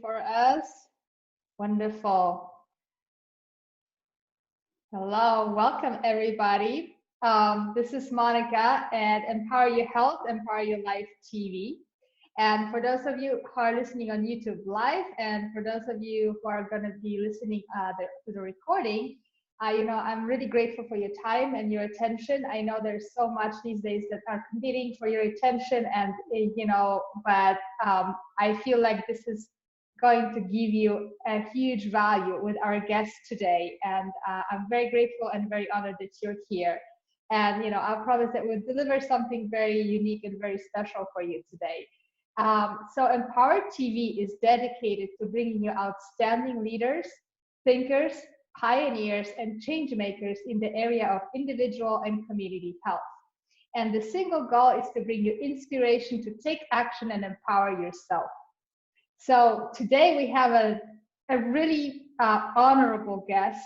for us. Wonderful. Hello, welcome everybody. This is Monica at Empower Your Health, Empower Your Life TV. And for those of you who are listening on YouTube Live, and for those of you who are going to be listening to the recording, I'm really grateful for your time and your attention. I know there's so much these days that are competing for your attention, and but I feel like this is going to give you a huge value with our guest today, and I'm very grateful and very honored that you're here. And I promise that we'll deliver something very unique and very special for you today. So Empower TV is dedicated to bringing you outstanding leaders, thinkers, pioneers, and change makers in the area of individual and community health. And the single goal is to bring you inspiration to take action and empower yourself. So today we have a really honorable guest,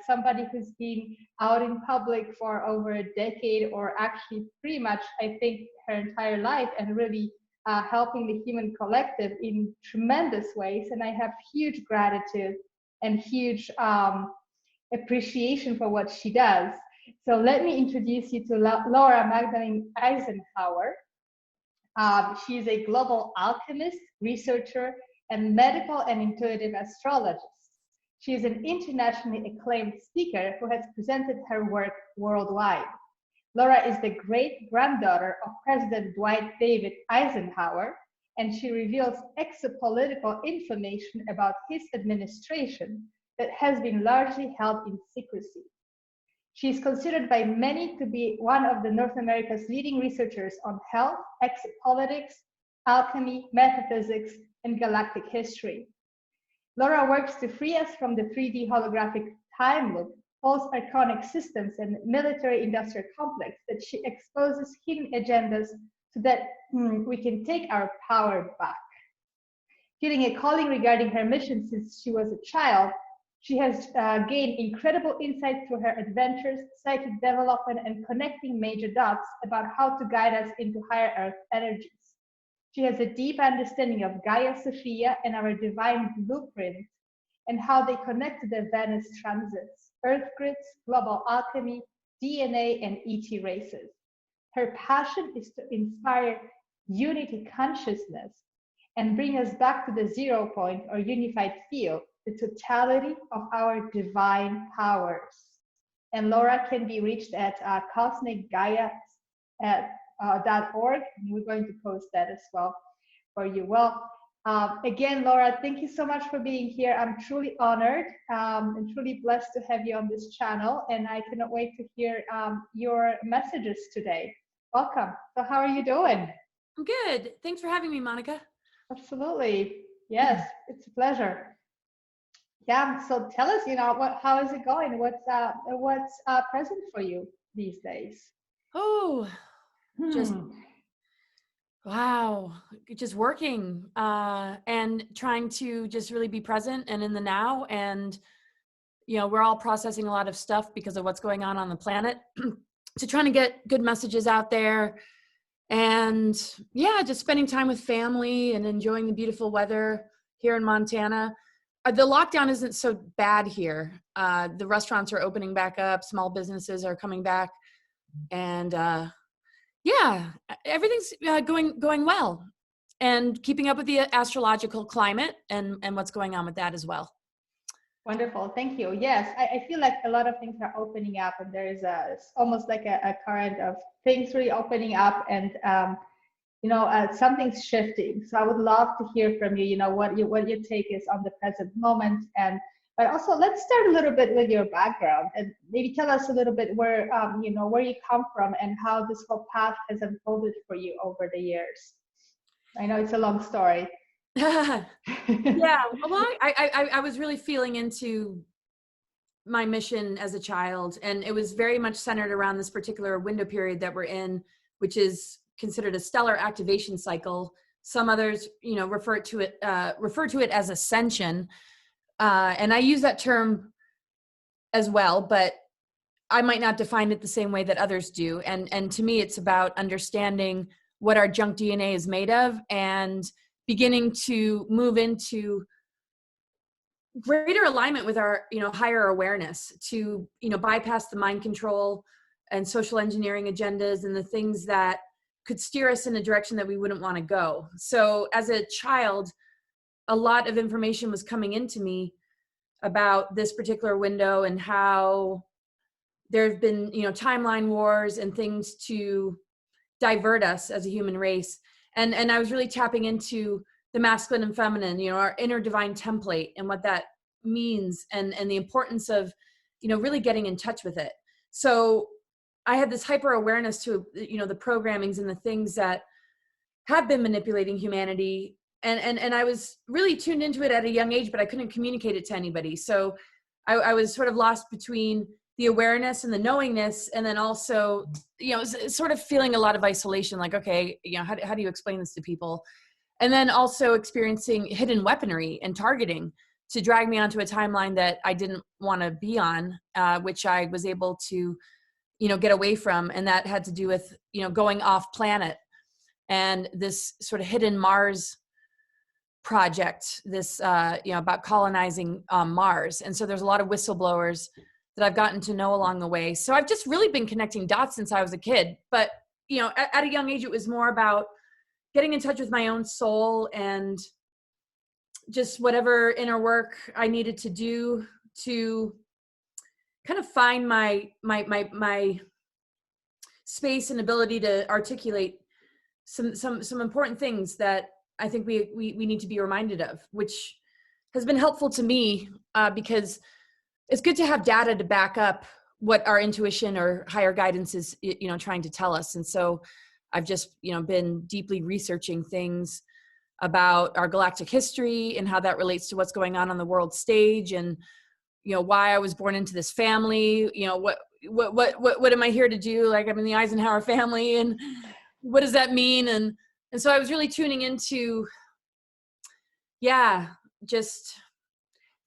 somebody who's been out in public for over a decade, or actually pretty much, I think, her entire life, and really helping the human collective in tremendous ways. And I have huge gratitude and huge appreciation for what she does. So let me introduce you to Laura Eisenhower. She is a global alchemist, researcher, and medical and intuitive astrologist. She is an internationally acclaimed speaker who has presented her work worldwide. Laura is the great-granddaughter of President Dwight David Eisenhower, and she reveals exopolitical information about his administration that has been largely held in secrecy. She is considered by many to be one of North America's leading researchers on health, exopolitics, alchemy, metaphysics, and galactic history. Laura works to free us from the 3D holographic time loop, false archonic systems, and military-industrial complex that she exposes hidden agendas so that we can take our power back. Feeling a calling regarding her mission since she was a child, she has gained incredible insight through her adventures, psychic development, and connecting major dots about how to guide us into higher earth energies. She has a deep understanding of Gaia Sophia and our divine blueprint, and how they connect to the Venus transits, earth grids, global alchemy, DNA, and ET races. Her passion is to inspire unity consciousness and bring us back to the 0 point or unified field, the totality of our divine powers. And Laura can be reached at cosmicgaia.org. We're going to post that as well for you. Well, again, Laura, thank you so much for being here. I'm truly honored and truly blessed to have you on this channel, and I cannot wait to hear your messages today. Welcome. So how are you doing? I'm good. Thanks for having me, Monica. Absolutely. Yes, it's a pleasure. Yeah, so tell us, how is it going? What's present for you these days? Oh, just wow, just working and trying to just really be present and in the now. And we're all processing a lot of stuff because of what's going on the planet. So trying to get good messages out there, and yeah, just spending time with family and enjoying the beautiful weather here in Montana. The lockdown isn't so bad here. The restaurants are opening back up. Small businesses are coming back. And yeah, everything's going well. And keeping up with the astrological climate and what's going on with that as well. Wonderful. Thank you. Yes, I feel like a lot of things are opening up, and there is almost like a current of things really opening up, and something's shifting. So I would love to hear from you, what your take is on the present moment. But also, let's start a little bit with your background, and maybe tell us a little bit where you come from and how this whole path has unfolded for you over the years. I know it's a long story. Yeah, well, I was really feeling into my mission as a child, and it was very much centered around this particular window period that we're in, which is considered a stellar activation cycle. Some others, refer to it as ascension, and I use that term as well, but I might not define it the same way that others do. And to me, it's about understanding what our junk DNA is made of, and beginning to move into greater alignment with our, higher awareness, to, bypass the mind control and social engineering agendas and the things that could steer us in a direction that we wouldn't want to go. So as a child, a lot of information was coming into me about this particular window and how there have been, timeline wars and things to divert us as a human race. And I was really tapping into the masculine and feminine, our inner divine template and what that means, and the importance of, really getting in touch with it. So I had this hyper awareness to, the programmings and the things that have been manipulating humanity. And I was really tuned into it at a young age, but I couldn't communicate it to anybody. So I was sort of lost between the awareness and the knowingness, and then also, sort of feeling a lot of isolation, like, okay, how do you explain this to people? And then also experiencing hidden weaponry and targeting to drag me onto a timeline that I didn't want to be on, which I was able to, get away from. And that had to do with, going off planet and this sort of hidden Mars project, this, about colonizing Mars. And so there's a lot of whistleblowers that I've gotten to know along the way. So I've just really been connecting dots since I was a kid. But, at a young age, it was more about getting in touch with my own soul and just whatever inner work I needed to do to kind of find my space and ability to articulate some important things that I think we need to be reminded of, which has been helpful to me, because it's good to have data to back up what our intuition or higher guidance is, trying to tell us. And so I've just, been deeply researching things about our galactic history and how that relates to what's going on the world stage, and, why I was born into this family, what am I here to do? Like, I'm in the Eisenhower family, and what does that mean? And so I was really tuning into, just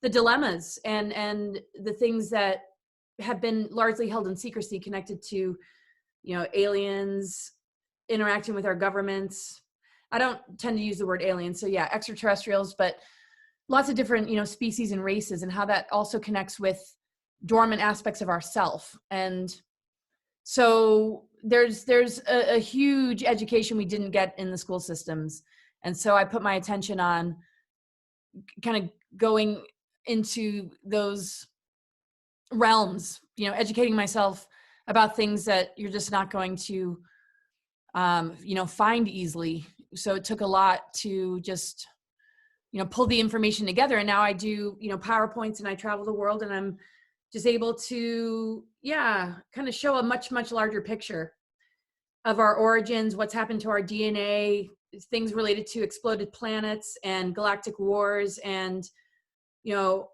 the dilemmas and the things that have been largely held in secrecy, connected to, aliens interacting with our governments. I don't tend to use the word alien, so extraterrestrials, but lots of different, species and races, and how that also connects with dormant aspects of ourself. And so there's a huge education we didn't get in the school systems. And so I put my attention on kind of going into those realms, educating myself about things that you're just not going to, find easily. So it took a lot to just, pull the information together. And now I do, PowerPoints, and I travel the world, and I'm just able to, kind of show a much, much larger picture of our origins, what's happened to our DNA, things related to exploded planets and galactic wars, and,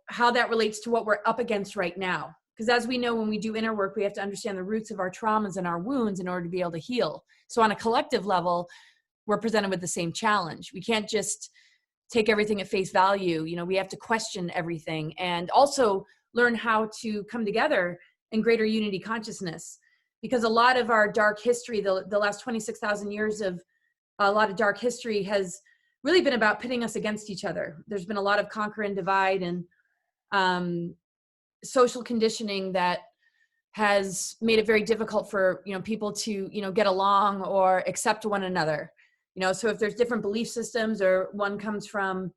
how that relates to what we're up against right now. Because as we know, when we do inner work, we have to understand the roots of our traumas and our wounds in order to be able to heal. So on a collective level, we're presented with the same challenge. We can't just take everything at face value. We have to question everything, and also learn how to come together in greater unity consciousness. Because a lot of our dark history, the last 26,000 years of a lot of dark history, has really been about pitting us against each other. There's been a lot of conquer and divide, and social conditioning that has made it very difficult for, people to, get along or accept one another. So if there's different belief systems, or one comes from,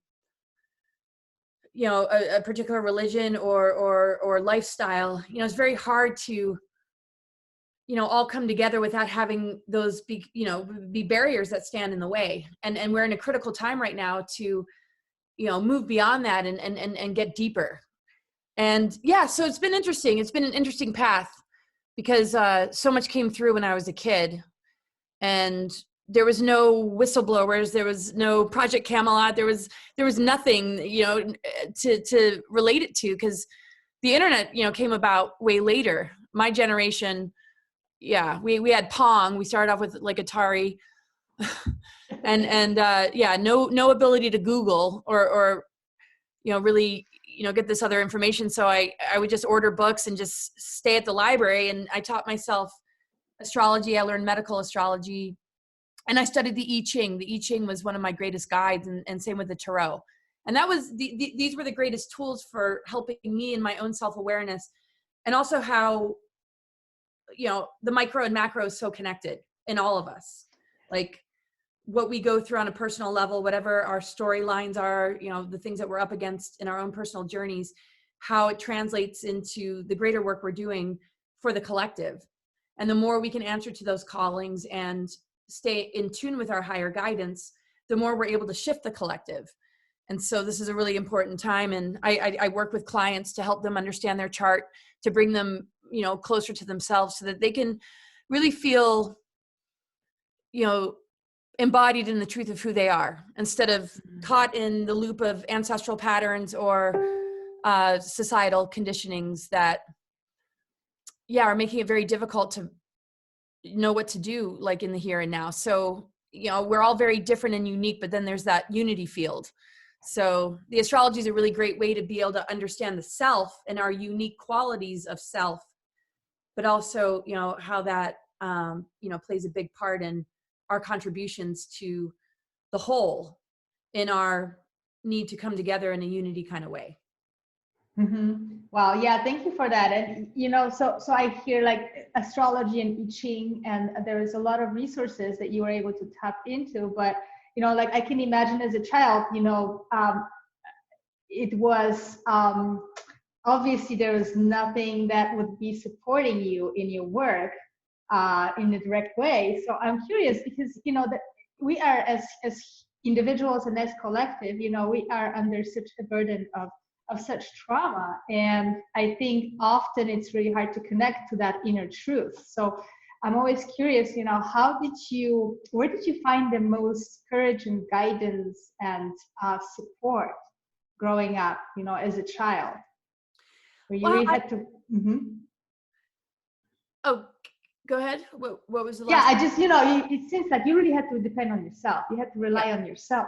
a particular religion or lifestyle, it's very hard to, all come together without having those be barriers that stand in the way. And we're in a critical time right now to, move beyond that and get deeper. And so it's been interesting. It's been an interesting path, because so much came through when I was a kid, and there was no whistleblowers, there was no Project Camelot, there was nothing, to relate it to, because the internet, came about way later. My generation, we had Pong. We started off with like Atari, and no ability to Google or really get this other information. So I would just order books and just stay at the library, and I taught myself astrology. I learned medical astrology And I studied the I Ching. The I Ching was one of my greatest guides, and same with the Tarot. And that was these were the greatest tools for helping me in my own self-awareness, and also how, the micro and macro is so connected in all of us. Like what we go through on a personal level, whatever our storylines are, the things that we're up against in our own personal journeys, how it translates into the greater work we're doing for the collective. And the more we can answer to those callings and stay in tune with our higher guidance, the more we're able to shift the collective. And so this is a really important time. And I work with clients to help them understand their chart, to bring them, closer to themselves so that they can really feel, embodied in the truth of who they are, instead of caught in the loop of ancestral patterns or societal conditionings that, are making it very difficult to know what to do, like in the here and now. So, we're all very different and unique, but then there's that unity field. So the astrology is a really great way to be able to understand the self and our unique qualities of self, but also, how that, plays a big part in our contributions to the whole, in our need to come together in a unity kind of way. Mm-hmm. Wow. Yeah. Thank you for that. And, so I hear like astrology and I Ching, and there is a lot of resources that you were able to tap into, but, like I can imagine as a child, it was, obviously there was nothing that would be supporting you in your work, in a direct way. So I'm curious because, that we are as individuals and as collective, we are under such a burden of such trauma. And I think often it's really hard to connect to that inner truth. So I'm always curious, where did you find the most courage and guidance and support growing up, as a child? Where you really had to... Mm-hmm. Oh, go ahead. What was the last? Yeah, I just, it seems like you really had to depend on yourself. You had to rely on yourself.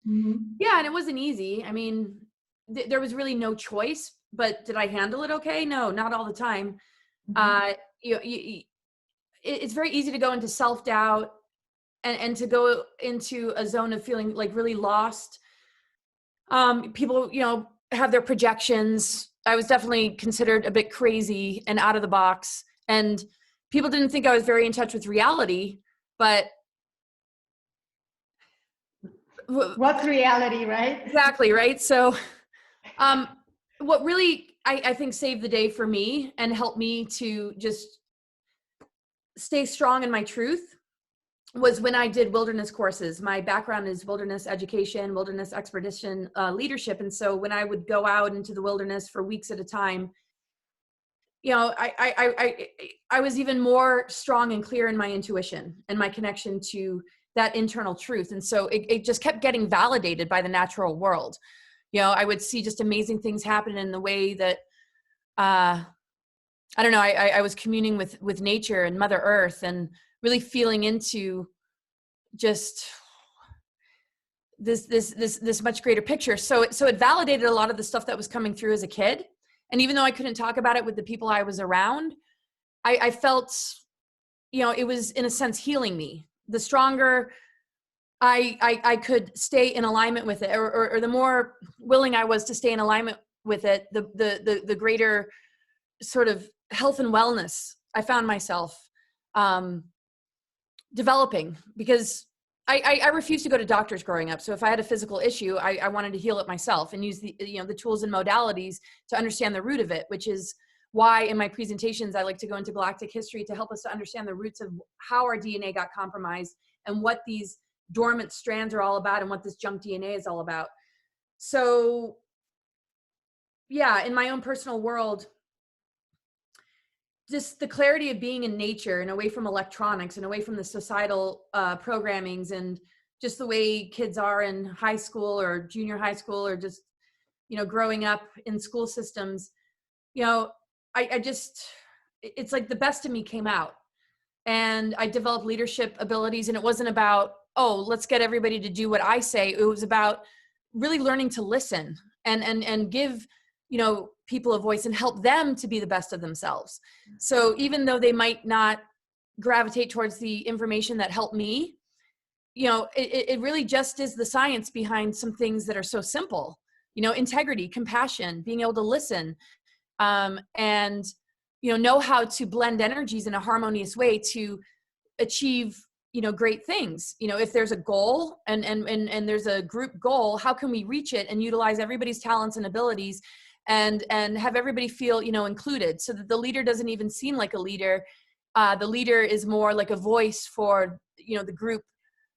Mm-hmm. Yeah, and it wasn't easy. I mean, there was really no choice, but did I handle it okay? No, not all the time. Mm-hmm. It's very easy to go into self-doubt and to go into a zone of feeling like really lost. People, have their projections. I was definitely considered a bit crazy and out of the box, and people didn't think I was very in touch with reality, but what's reality, right? Exactly, right? So what really I think saved the day for me and helped me to just stay strong in my truth was when I did wilderness courses. My background is wilderness education, wilderness expedition leadership. And so when I would go out into the wilderness for weeks at a time, I was even more strong and clear in my intuition and my connection to that internal truth. And so it just kept getting validated by the natural world. I would see just amazing things happen in the way that, I don't know, I was communing with nature and Mother Earth and really feeling into just this much greater picture. So it validated a lot of the stuff that was coming through as a kid. And even though I couldn't talk about it with the people I was around, I felt, it was in a sense healing me. The stronger I could stay in alignment with it, or the more willing I was to stay in alignment with it, the greater sort of health and wellness I found myself developing, because I refused to go to doctors growing up. So if I had a physical issue, I wanted to heal it myself and use the tools and modalities to understand the root of it, which is why in my presentations, I like to go into galactic history to help us to understand the roots of how our DNA got compromised and what these dormant strands are all about and what this junk DNA is all about. So yeah, in my own personal world, just the clarity of being in nature and away from electronics and away from the societal programmings and just the way kids are in high school or junior high school or just, growing up in school systems, I just, it's like the best of me came out and I developed leadership abilities. And it wasn't about, oh, let's get everybody to do what I say. It was about really learning to listen and give, people a voice and help them to be the best of themselves. So even though they might not gravitate towards the information that helped me, you know, it really just is the science behind some things that are so simple, you know, integrity, compassion, being able to listen, and, you know how to blend energies in a harmonious way to achieve, you know, great things. You know, if there's a goal and there's a group goal, how can we reach it and utilize everybody's talents and abilities and have everybody feel, you know, included, so that the leader doesn't even seem like a leader. The leader is more like a voice for, you know, the group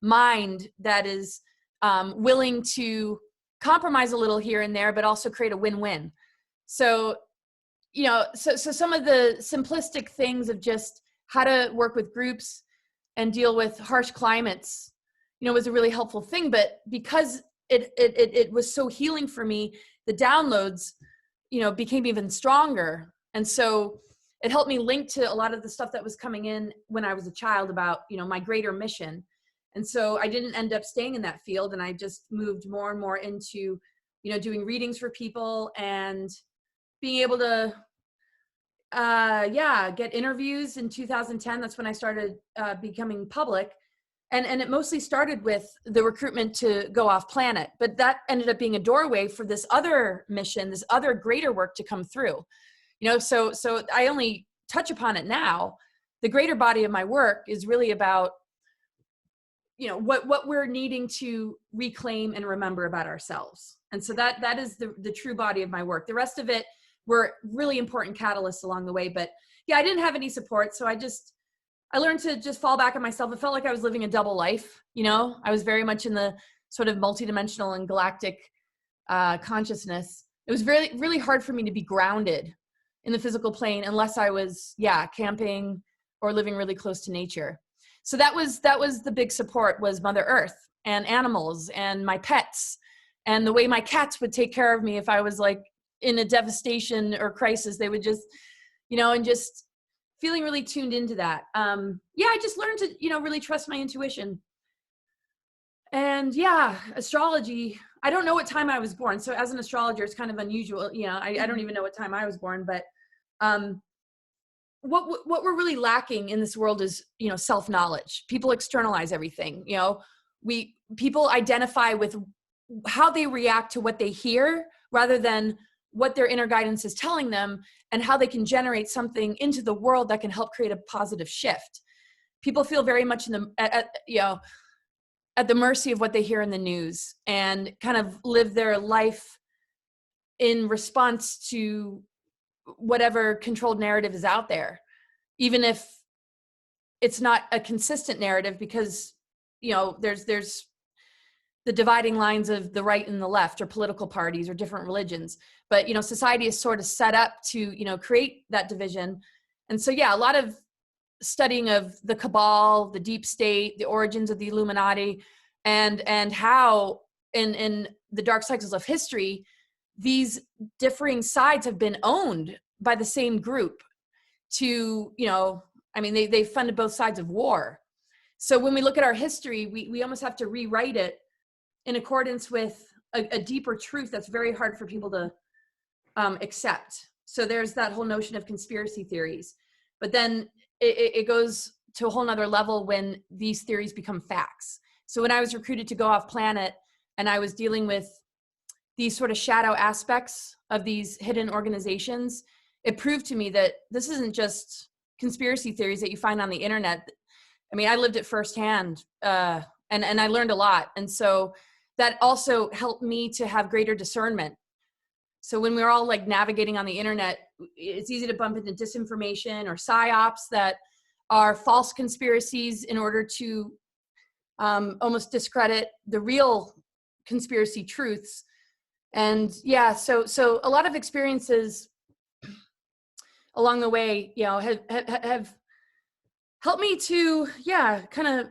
mind that is willing to compromise a little here and there, but also create a win-win. So, you know, so some of the simplistic things of just how to work with groups and deal with harsh climates, you know, was a really helpful thing. But because it was so healing for me, the downloads, you know, became even stronger. And so it helped me link to a lot of the stuff that was coming in when I was a child about, you know, my greater mission. And so I didn't end up staying in that field, and I just moved more and more into, you know, doing readings for people and being able to get interviews in 2010. That's when I started becoming public. And it mostly started with the recruitment to go off planet, but that ended up being a doorway for this other mission, this other greater work to come through. You know, so I only touch upon it now. The greater body of my work is really about, you know, what we're needing to reclaim and remember about ourselves. And so that is the true body of my work. The rest of it were really important catalysts along the way. But yeah, I didn't have any support. So I learned to just fall back on myself. It felt like I was living a double life. You know, I was very much in the sort of multidimensional and galactic consciousness. It was really, really hard for me to be grounded in the physical plane unless I was, camping or living really close to nature. So that was the big support, was Mother Earth and animals and my pets and the way my cats would take care of me if I was like in a devastation or crisis. They would just, you know, and just feeling really tuned into that. I just learned to, you know, really trust my intuition. And astrology, I don't know what time I was born. So as an astrologer, it's kind of unusual. You know, I don't even know what time I was born, but what we're really lacking in this world is, you know, self-knowledge. People externalize everything. You know, people identify with how they react to what they hear rather than what their inner guidance is telling them, and how they can generate something into the world that can help create a positive shift. People feel very much at the mercy of what they hear in the news, and kind of live their life in response to whatever controlled narrative is out there, even if it's not a consistent narrative, because, you know, there's the dividing lines of the right and the left, or political parties, or different religions. But, you know, society is sort of set up to, you know, create that division. And so, a lot of studying of the cabal, the deep state, the origins of the Illuminati, and how in the dark cycles of history, these differing sides have been owned by the same group to, you know, I mean, they funded both sides of war. So when we look at our history, we almost have to rewrite it in accordance with a deeper truth that's very hard for people to accept. So there's that whole notion of conspiracy theories, but then it goes to a whole nother level when these theories become facts. So when I was recruited to go off planet, and I was dealing with these sort of shadow aspects of these hidden organizations, it proved to me that this isn't just conspiracy theories that you find on the internet. I mean, I lived it firsthand, and I learned a lot. And so that also helped me to have greater discernment. So when we're all like navigating on the internet, it's easy to bump into disinformation or psyops that are false conspiracies in order to almost discredit the real conspiracy truths. And so a lot of experiences along the way, you know, have helped me to, kind of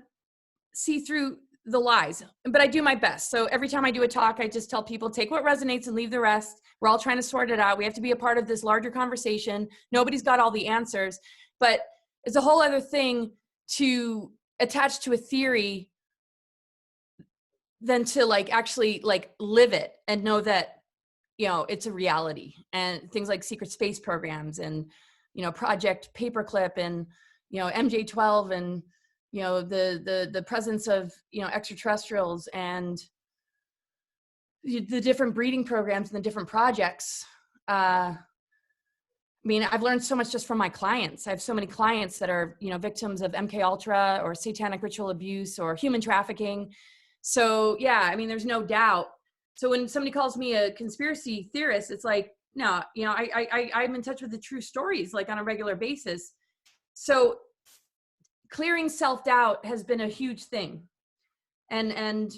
see through the lies. But I do my best. So every time I do a talk, I just tell people, take what resonates and leave the rest. We're all trying to sort it out. We have to be a part of this larger conversation. Nobody's got all the answers, but it's a whole other thing to attach to a theory than to like actually like live it and know that, you know, it's a reality. And things like secret space programs and, you know, Project Paperclip and, you know, MJ12 and, you know, the presence of, you know, extraterrestrials and the different breeding programs and the different projects. I mean, I've learned so much just from my clients. I have so many clients that are, you know, victims of MK Ultra or satanic ritual abuse or human trafficking. So yeah, I mean, there's no doubt. So when somebody calls me a conspiracy theorist, it's like, no, you know, I'm in touch with the true stories, like on a regular basis. So clearing self-doubt has been a huge thing. And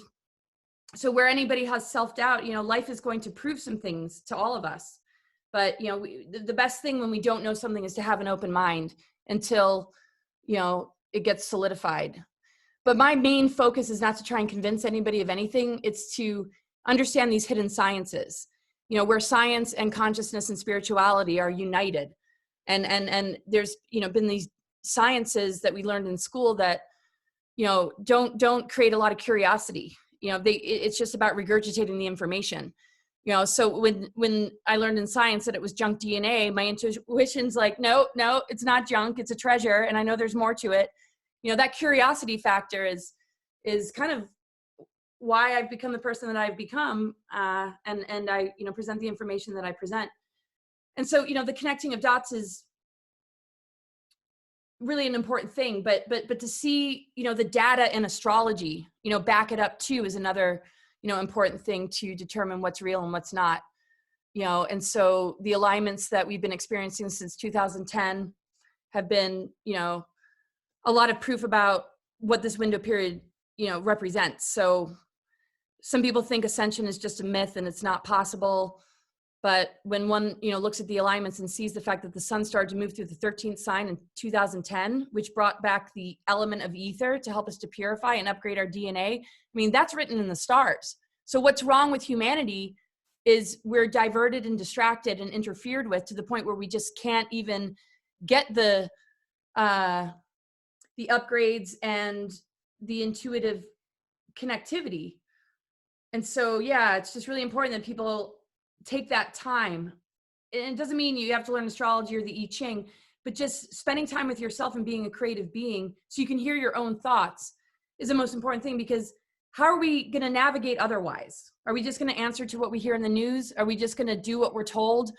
so where anybody has self-doubt, you know, life is going to prove some things to all of us. But, you know, the best thing when we don't know something is to have an open mind until, you know, it gets solidified. But my main focus is not to try and convince anybody of anything. It's to understand these hidden sciences, you know, where science and consciousness and spirituality are united. And there's, you know, been these sciences that we learned in school that, you know, don't create a lot of curiosity. You know, it's just about regurgitating the information. You know, so when I learned in science that it was junk DNA, my intuition's like, no, it's not junk, it's a treasure, and I know there's more to it. You know, that curiosity factor is kind of why I've become the person that I've become, and I, you know, present the information that I present. And so, you know, the connecting of dots is really an important thing, but to see, you know, the data in astrology, you know, back it up too is another, you know, important thing to determine what's real and what's not, you know. And so the alignments that we've been experiencing since 2010 have been, you know, a lot of proof about what this window period, you know, represents. So some people think ascension is just a myth and it's not possible. But when one, you know, looks at the alignments and sees the fact that the sun started to move through the 13th sign in 2010, which brought back the element of ether to help us to purify and upgrade our DNA, I mean, that's written in the stars. So what's wrong with humanity is we're diverted and distracted and interfered with to the point where we just can't even get the upgrades and the intuitive connectivity. And so, yeah, it's just really important that people take that time. And it doesn't mean you have to learn astrology or the I Ching, but just spending time with yourself and being a creative being so you can hear your own thoughts is the most important thing, because how are we going to navigate otherwise? Are we just going to answer to what we hear in the news? Are we just going to do what we're told?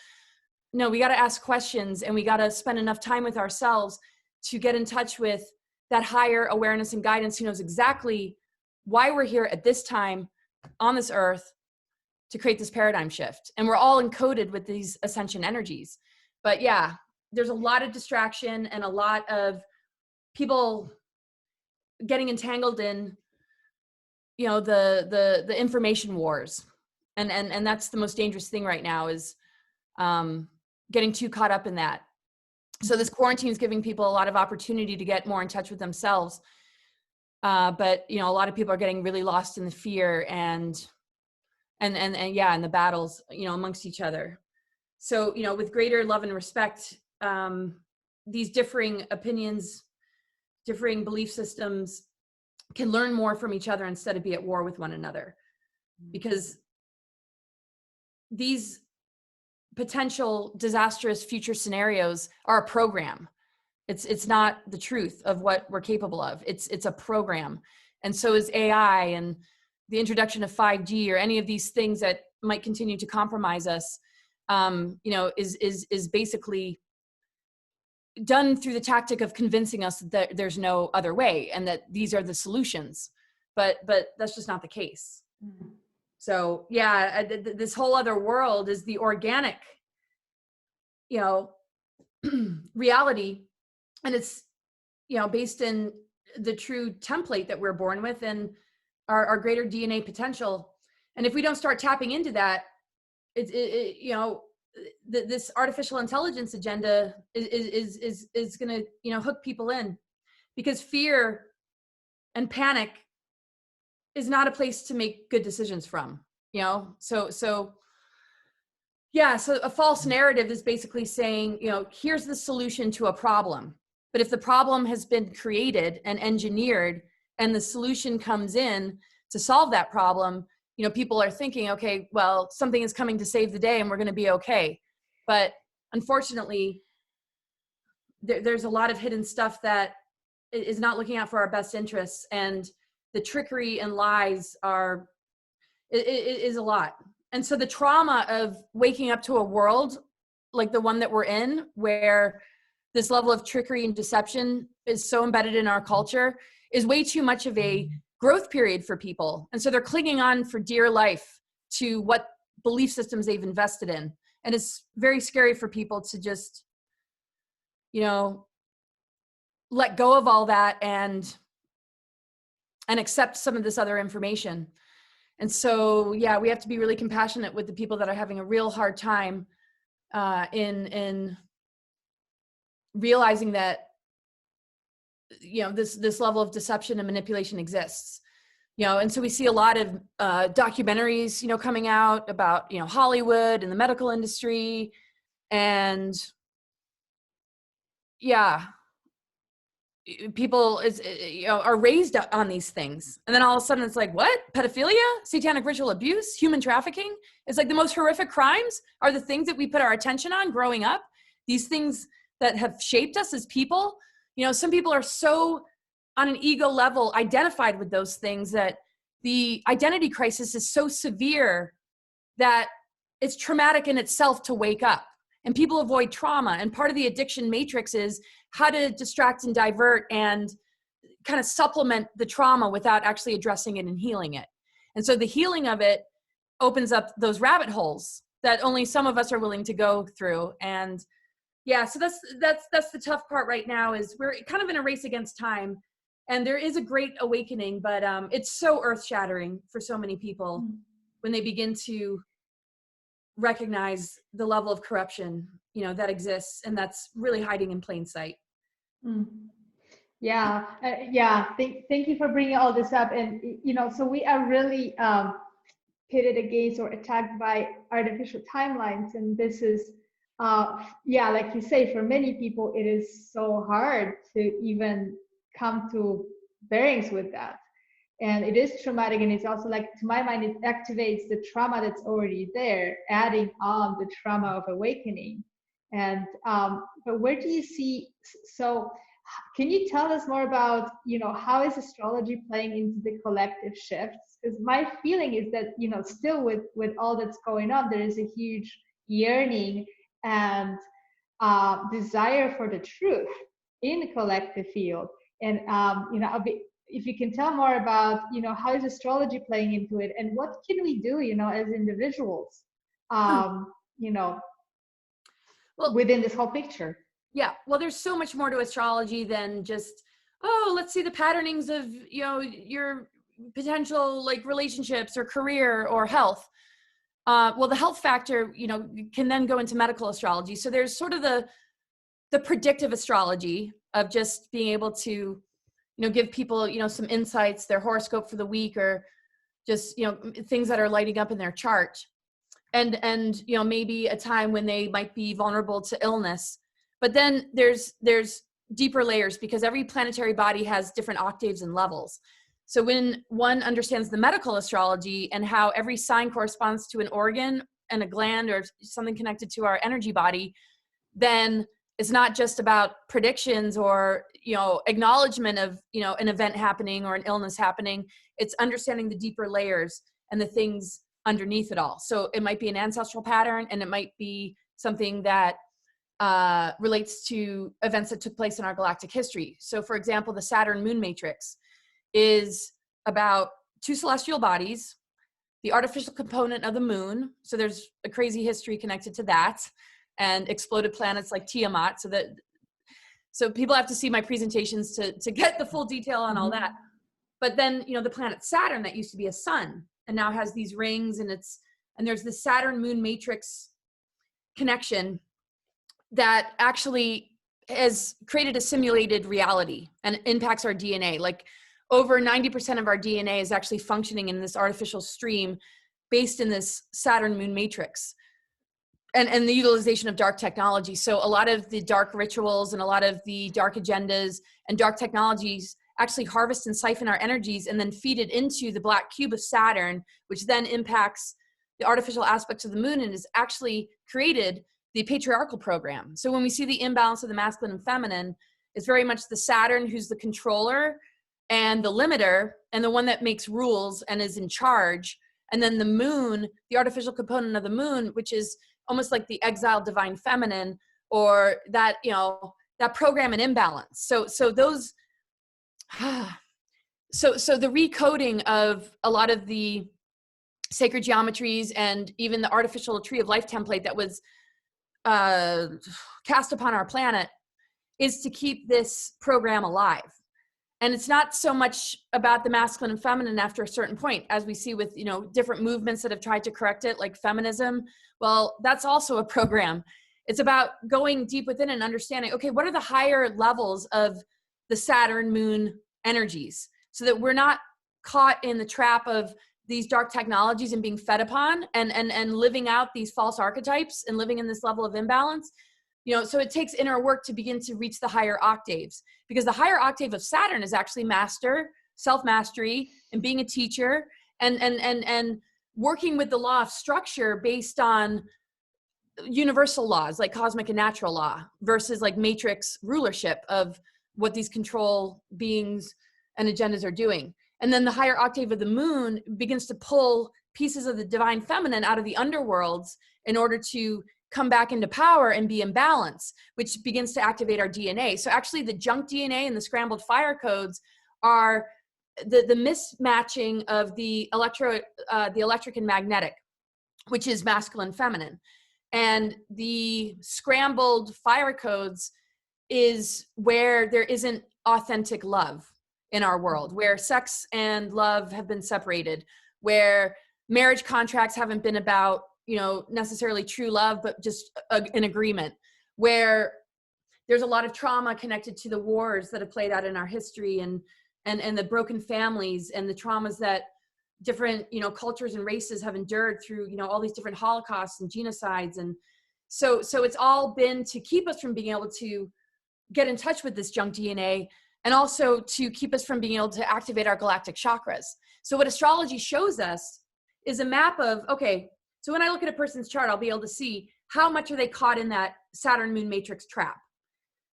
No, we got to ask questions, and we got to spend enough time with ourselves to get in touch with that higher awareness and guidance who knows exactly why we're here at this time on this earth to create this paradigm shift. And we're all encoded with these ascension energies. But yeah, there's a lot of distraction and a lot of people getting entangled in, you know, the information wars. And that's the most dangerous thing right now, is getting too caught up in that. So this quarantine is giving people a lot of opportunity to get more in touch with themselves. But, you know, a lot of people are getting really lost in the fear and yeah, and the battles, you know, amongst each other. So, you know, with greater love and respect, these differing opinions, differing belief systems can learn more from each other instead of be at war with one another. Because these potential disastrous future scenarios are a program. It's not the truth of what we're capable of. It's a program. And so is AI and the introduction of 5G or any of these things that might continue to compromise us, you know, is basically done through the tactic of convincing us that there's no other way and that these are the solutions. But that's just not the case. Mm-hmm. So yeah, this whole other world is the organic, you know, reality. And it's, you know, based in the true template that we're born with and our greater DNA potential. And if we don't start tapping into that, it you know, this artificial intelligence agenda is going to, you know, hook people in, because fear and panic is not a place to make good decisions from, you know? So yeah, so a false narrative is basically saying, you know, here's the solution to a problem. But if the problem has been created and engineered and the solution comes in to solve that problem, you know, people are thinking, okay, well, something is coming to save the day and we're going to be okay. But unfortunately, there's a lot of hidden stuff that is not looking out for our best interests, and the trickery and lies is a lot. And so the trauma of waking up to a world like the one that we're in, where this level of trickery and deception is so embedded in our culture, is way too much of a growth period for people. And so they're clinging on for dear life to what belief systems they've invested in. And it's very scary for people to just, let go of all that and accept some of this other information. And so, yeah, we have to be really compassionate with the people that are having a real hard time in realizing that, this level of deception and manipulation exists. And so we see a lot of documentaries, coming out about, Hollywood and the medical industry, and yeah, people are raised on these things, and then all of a sudden it's like, what? Pedophilia, satanic ritual abuse, human trafficking. It's like the most horrific crimes are the things that we put our attention on growing up, these things that have shaped us as people. Some people are so on an ego level identified with those things that the identity crisis is so severe that it's traumatic in itself to wake up. And people avoid trauma. And part of the addiction matrix is how to distract and divert and kind of supplement the trauma without actually addressing it and healing it. And so the healing of it opens up those rabbit holes that only some of us are willing to go through. And yeah, so that's the tough part right now, is we're kind of in a race against time. And there is a great awakening, but it's so earth-shattering for so many people when they begin to recognize the level of corruption, that exists, and that's really hiding in plain sight. Yeah. Thank you for bringing all this up. And, so we are really pitted against or attacked by artificial timelines. And this is, like you say, for many people, it is so hard to even come to bearings with that. And it is traumatic, and it's also, like, to my mind, it activates the trauma that's already there, adding on the trauma of awakening. And but where do you see, so can you tell us more about, how is astrology playing into the collective shifts? Because my feeling is that, still with all that's going on, there is a huge yearning and desire for the truth in the collective field. And if you can tell more about, how is astrology playing into it, and what can we do, as individuals, within this whole picture? Yeah, well, there's so much more to astrology than just, let's see the patternings of, your potential, like, relationships or career or health. Well, the health factor, can then go into medical astrology. So there's sort of the predictive astrology of just being able to, give people, some insights, their horoscope for the week, or just, things that are lighting up in their chart. And maybe a time when they might be vulnerable to illness. But then there's deeper layers, because every planetary body has different octaves and levels. So when one understands the medical astrology and how every sign corresponds to an organ and a gland or something connected to our energy body, then it's not just about predictions or, acknowledgement of, an event happening or an illness happening. It's understanding the deeper layers and the things underneath it all. So it might be an ancestral pattern, and it might be something that relates to events that took place in our galactic history. So, for example, the Saturn moon matrix is about two celestial bodies, the artificial component of the moon. So there's a crazy history connected to that, and exploded planets like Tiamat. So people have to see my presentations to get the full detail on all that. But then, the planet Saturn, that used to be a sun and now has these rings, and there's the Saturn moon matrix connection that actually has created a simulated reality and impacts our DNA. Like, over 90% of our DNA is actually functioning in this artificial stream based in this Saturn moon matrix. And the utilization of dark technology. So a lot of the dark rituals and a lot of the dark agendas and dark technologies actually harvest and siphon our energies and then feed it into the black cube of Saturn, which then impacts the artificial aspects of the moon and has actually created the patriarchal program. So when we see the imbalance of the masculine and feminine, is very much the Saturn who's the controller and the limiter and the one that makes rules and is in charge. And then the moon, the artificial component of the moon, which is almost like the exiled divine feminine, or that, you know, that program and imbalance. So those, so the recoding of a lot of the sacred geometries and even the artificial tree of life template that was cast upon our planet is to keep this program alive. And it's not so much about the masculine and feminine after a certain point, as we see with, you know, different movements that have tried to correct it, like feminism. Well, that's also a program. It's about going deep within and understanding, okay, what are the higher levels of the Saturn moon energies, so that we're not caught in the trap of these dark technologies and being fed upon and living out these false archetypes and living in this level of imbalance. You know, so it takes inner work to begin to reach the higher octaves, because the higher octave of Saturn is actually master, self-mastery, and being a teacher, and working with the law of structure based on universal laws like cosmic and natural law versus like matrix rulership of what these control beings and agendas are doing. And then the higher octave of the moon begins to pull pieces of the divine feminine out of the underworlds in order to come back into power and be in balance, which begins to activate our DNA. So actually the junk DNA and the scrambled fire codes are the mismatching of the electric and magnetic, which is masculine, feminine. And the scrambled fire codes is where there isn't authentic love in our world, where sex and love have been separated, where marriage contracts haven't been about, you know, necessarily true love, but just an agreement, where there's a lot of trauma connected to the wars that have played out in our history, and the broken families and the traumas that different, you know, cultures and races have endured through, you know, all these different holocausts and genocides. And so it's all been to keep us from being able to get in touch with this junk DNA, and also to keep us from being able to activate our galactic chakras. So what astrology shows us is a map of, okay, so when I look at a person's chart, I'll be able to see how much are they caught in that Saturn moon matrix trap.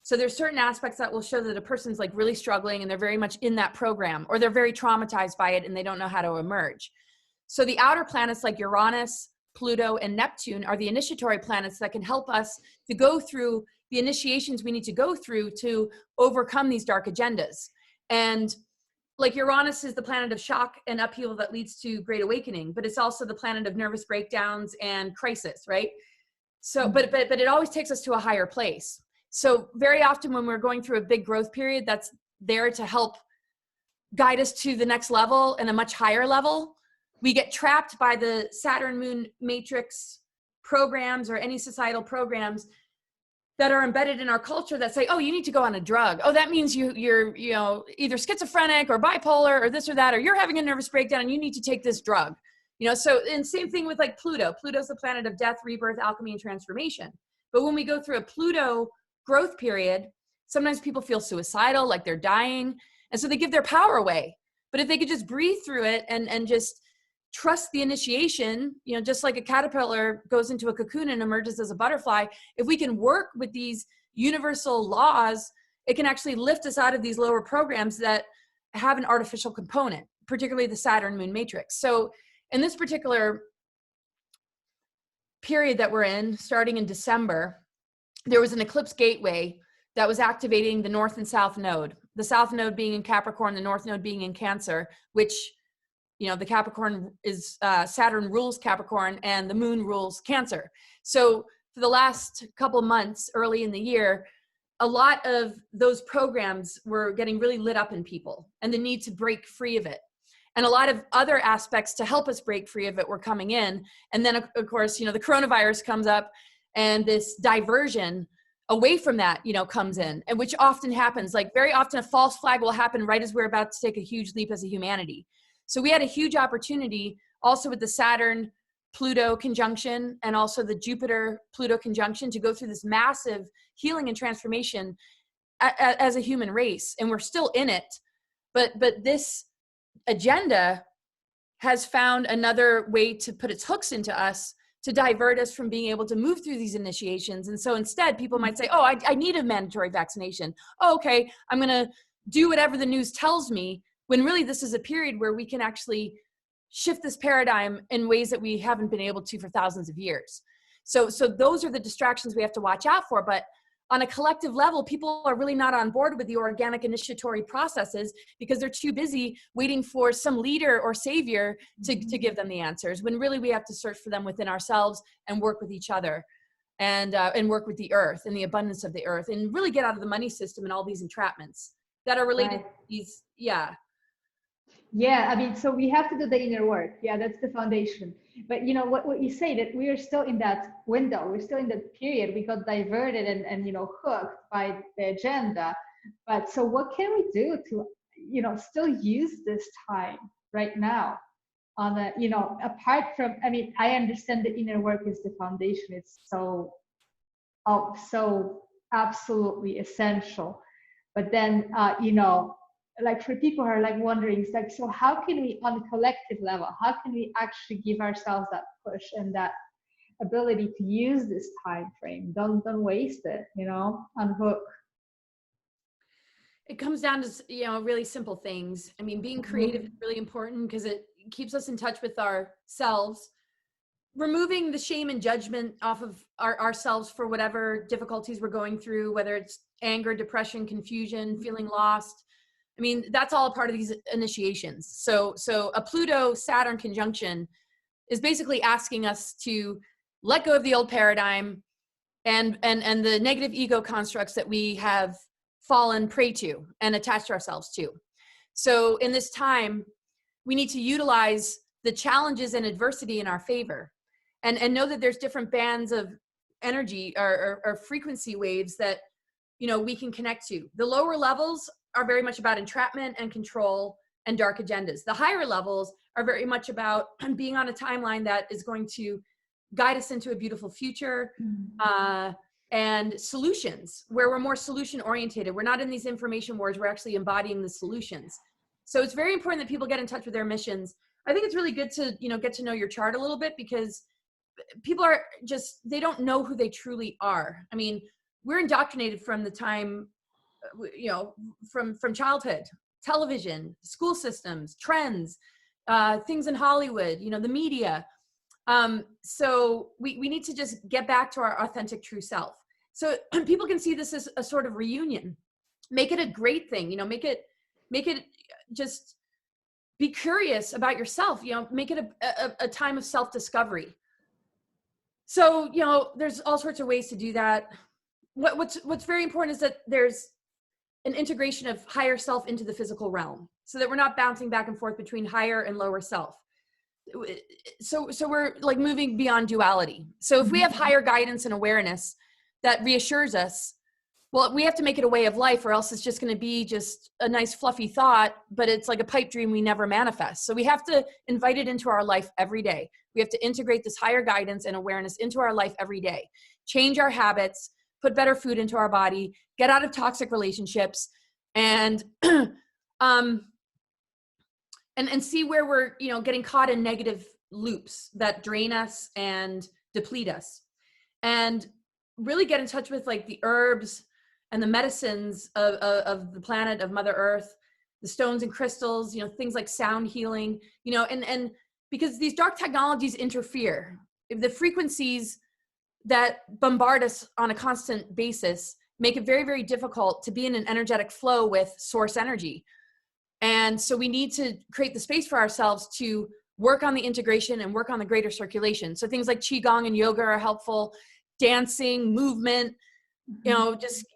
So there's certain aspects that will show that a person's like really struggling and they're very much in that program, or they're very traumatized by it and they don't know how to emerge. So the outer planets like Uranus, Pluto, and Neptune are the initiatory planets that can help us to go through the initiations we need to go through to overcome these dark agendas. And like Uranus is the planet of shock and upheaval that leads to great awakening, but it's also the planet of nervous breakdowns and crisis, right? So, but it always takes us to a higher place. So very often when we're going through a big growth period, that's there to help guide us to the next level and a much higher level. We get trapped by the Saturn moon matrix programs or any societal programs that are embedded in our culture that say, oh, you need to go on a drug. Oh, that means you're you know, either schizophrenic or bipolar or this or that, or you're having a nervous breakdown and you need to take this drug. You know, so, and same thing with like Pluto. Pluto's the planet of death, rebirth, alchemy, and transformation. But when we go through a Pluto growth period, sometimes people feel suicidal, like they're dying. And so they give their power away. But if they could just breathe through it and just trust the initiation, you know, just like a caterpillar goes into a cocoon and emerges as a butterfly, if we can work with these universal laws, it can actually lift us out of these lower programs that have an artificial component, particularly the Saturn moon matrix. So in this particular period that we're in, starting in December, there was an eclipse gateway that was activating the north and south node, the south node being in Capricorn, the north node being in Cancer, which, you know, the Capricorn is, Saturn rules Capricorn and the moon rules Cancer. So for the last couple months early in the year, a lot of those programs were getting really lit up in people and the need to break free of it. And a lot of other aspects to help us break free of it were coming in. And then of course, you know, the coronavirus comes up and this diversion away from that, you know, comes in, and which often happens, like very often a false flag will happen right as we're about to take a huge leap as a humanity. So we had a huge opportunity also with the Saturn Pluto conjunction and also the Jupiter Pluto conjunction to go through this massive healing and transformation as a human race. And we're still in it, but this agenda has found another way to put its hooks into us to divert us from being able to move through these initiations. And so instead, people might say, oh, I need a mandatory vaccination. Oh, okay, I'm going to do whatever the news tells me, when really this is a period where we can actually shift this paradigm in ways that we haven't been able to for thousands of years. So those are the distractions we have to watch out for. But on a collective level, people are really not on board with the organic initiatory processes because they're too busy waiting for some leader or savior to give them the answers, when really we have to search for them within ourselves and work with each other and work with the earth and the abundance of the earth, and really get out of the money system and all these entrapments that are related to these. Yeah. Yeah, I mean, so we have to do the inner work. Yeah, that's the foundation. But you know what you say, that we are still in that window, we're still in that period. We got diverted and hooked by the agenda. But so what can we do to still use this time right now on the apart from, I mean, I understand the inner work is the foundation. It's so absolutely essential. But then like for people who are like wondering, it's like, so how can we on a collective level, how can we actually give ourselves that push and that ability to use this time frame? Don't waste it, unhook. It comes down to really simple things. I mean, being creative is really important because it keeps us in touch with ourselves, removing the shame and judgment off of ourselves for whatever difficulties we're going through, whether it's anger, depression, confusion, feeling lost. I mean, that's all a part of these initiations. So a Pluto Saturn conjunction is basically asking us to let go of the old paradigm and the negative ego constructs that we have fallen prey to and attached ourselves to. So in this time, we need to utilize the challenges and adversity in our favor, and know that there's different bands of energy or frequency waves that we can connect to. The lower levels are very much about entrapment and control and dark agendas. The higher levels are very much about being on a timeline that is going to guide us into a beautiful future, and solutions, where we're more solution oriented. We're not in these information wars, we're actually embodying the solutions. So it's very important that people get in touch with their missions. I think it's really good to get to know your chart a little bit, because people are just, they don't know who they truly are. I mean, we're indoctrinated from the time, from childhood, television, school systems, trends, things in Hollywood, the media. So we need to just get back to our authentic true self. So people can see this as a sort of reunion. Make it a great thing, make it just be curious about yourself, make it a time of self-discovery. So, there's all sorts of ways to do that. What's very important is that there's an integration of higher self into the physical realm, so that we're not bouncing back and forth between higher and lower self. So we're like moving beyond duality. So if we have higher guidance and awareness that reassures us, well, we have to make it a way of life, or else it's just going to be just a nice fluffy thought, but it's like a pipe dream we never manifest. So we have to invite it into our life every day. We have to integrate this higher guidance and awareness into our life every day, change our habits, put better food into our body, get out of toxic relationships, and see where we're, getting caught in negative loops that drain us and deplete us, and really get in touch with like the herbs and the medicines of the planet, of Mother Earth, the stones and crystals, things like sound healing, and because these dark technologies interfere. If the frequencies that bombard us on a constant basis make it very, very difficult to be in an energetic flow with source energy. And so we need to create the space for ourselves to work on the integration and work on the greater circulation. So things like Qigong and yoga are helpful, dancing, movement, just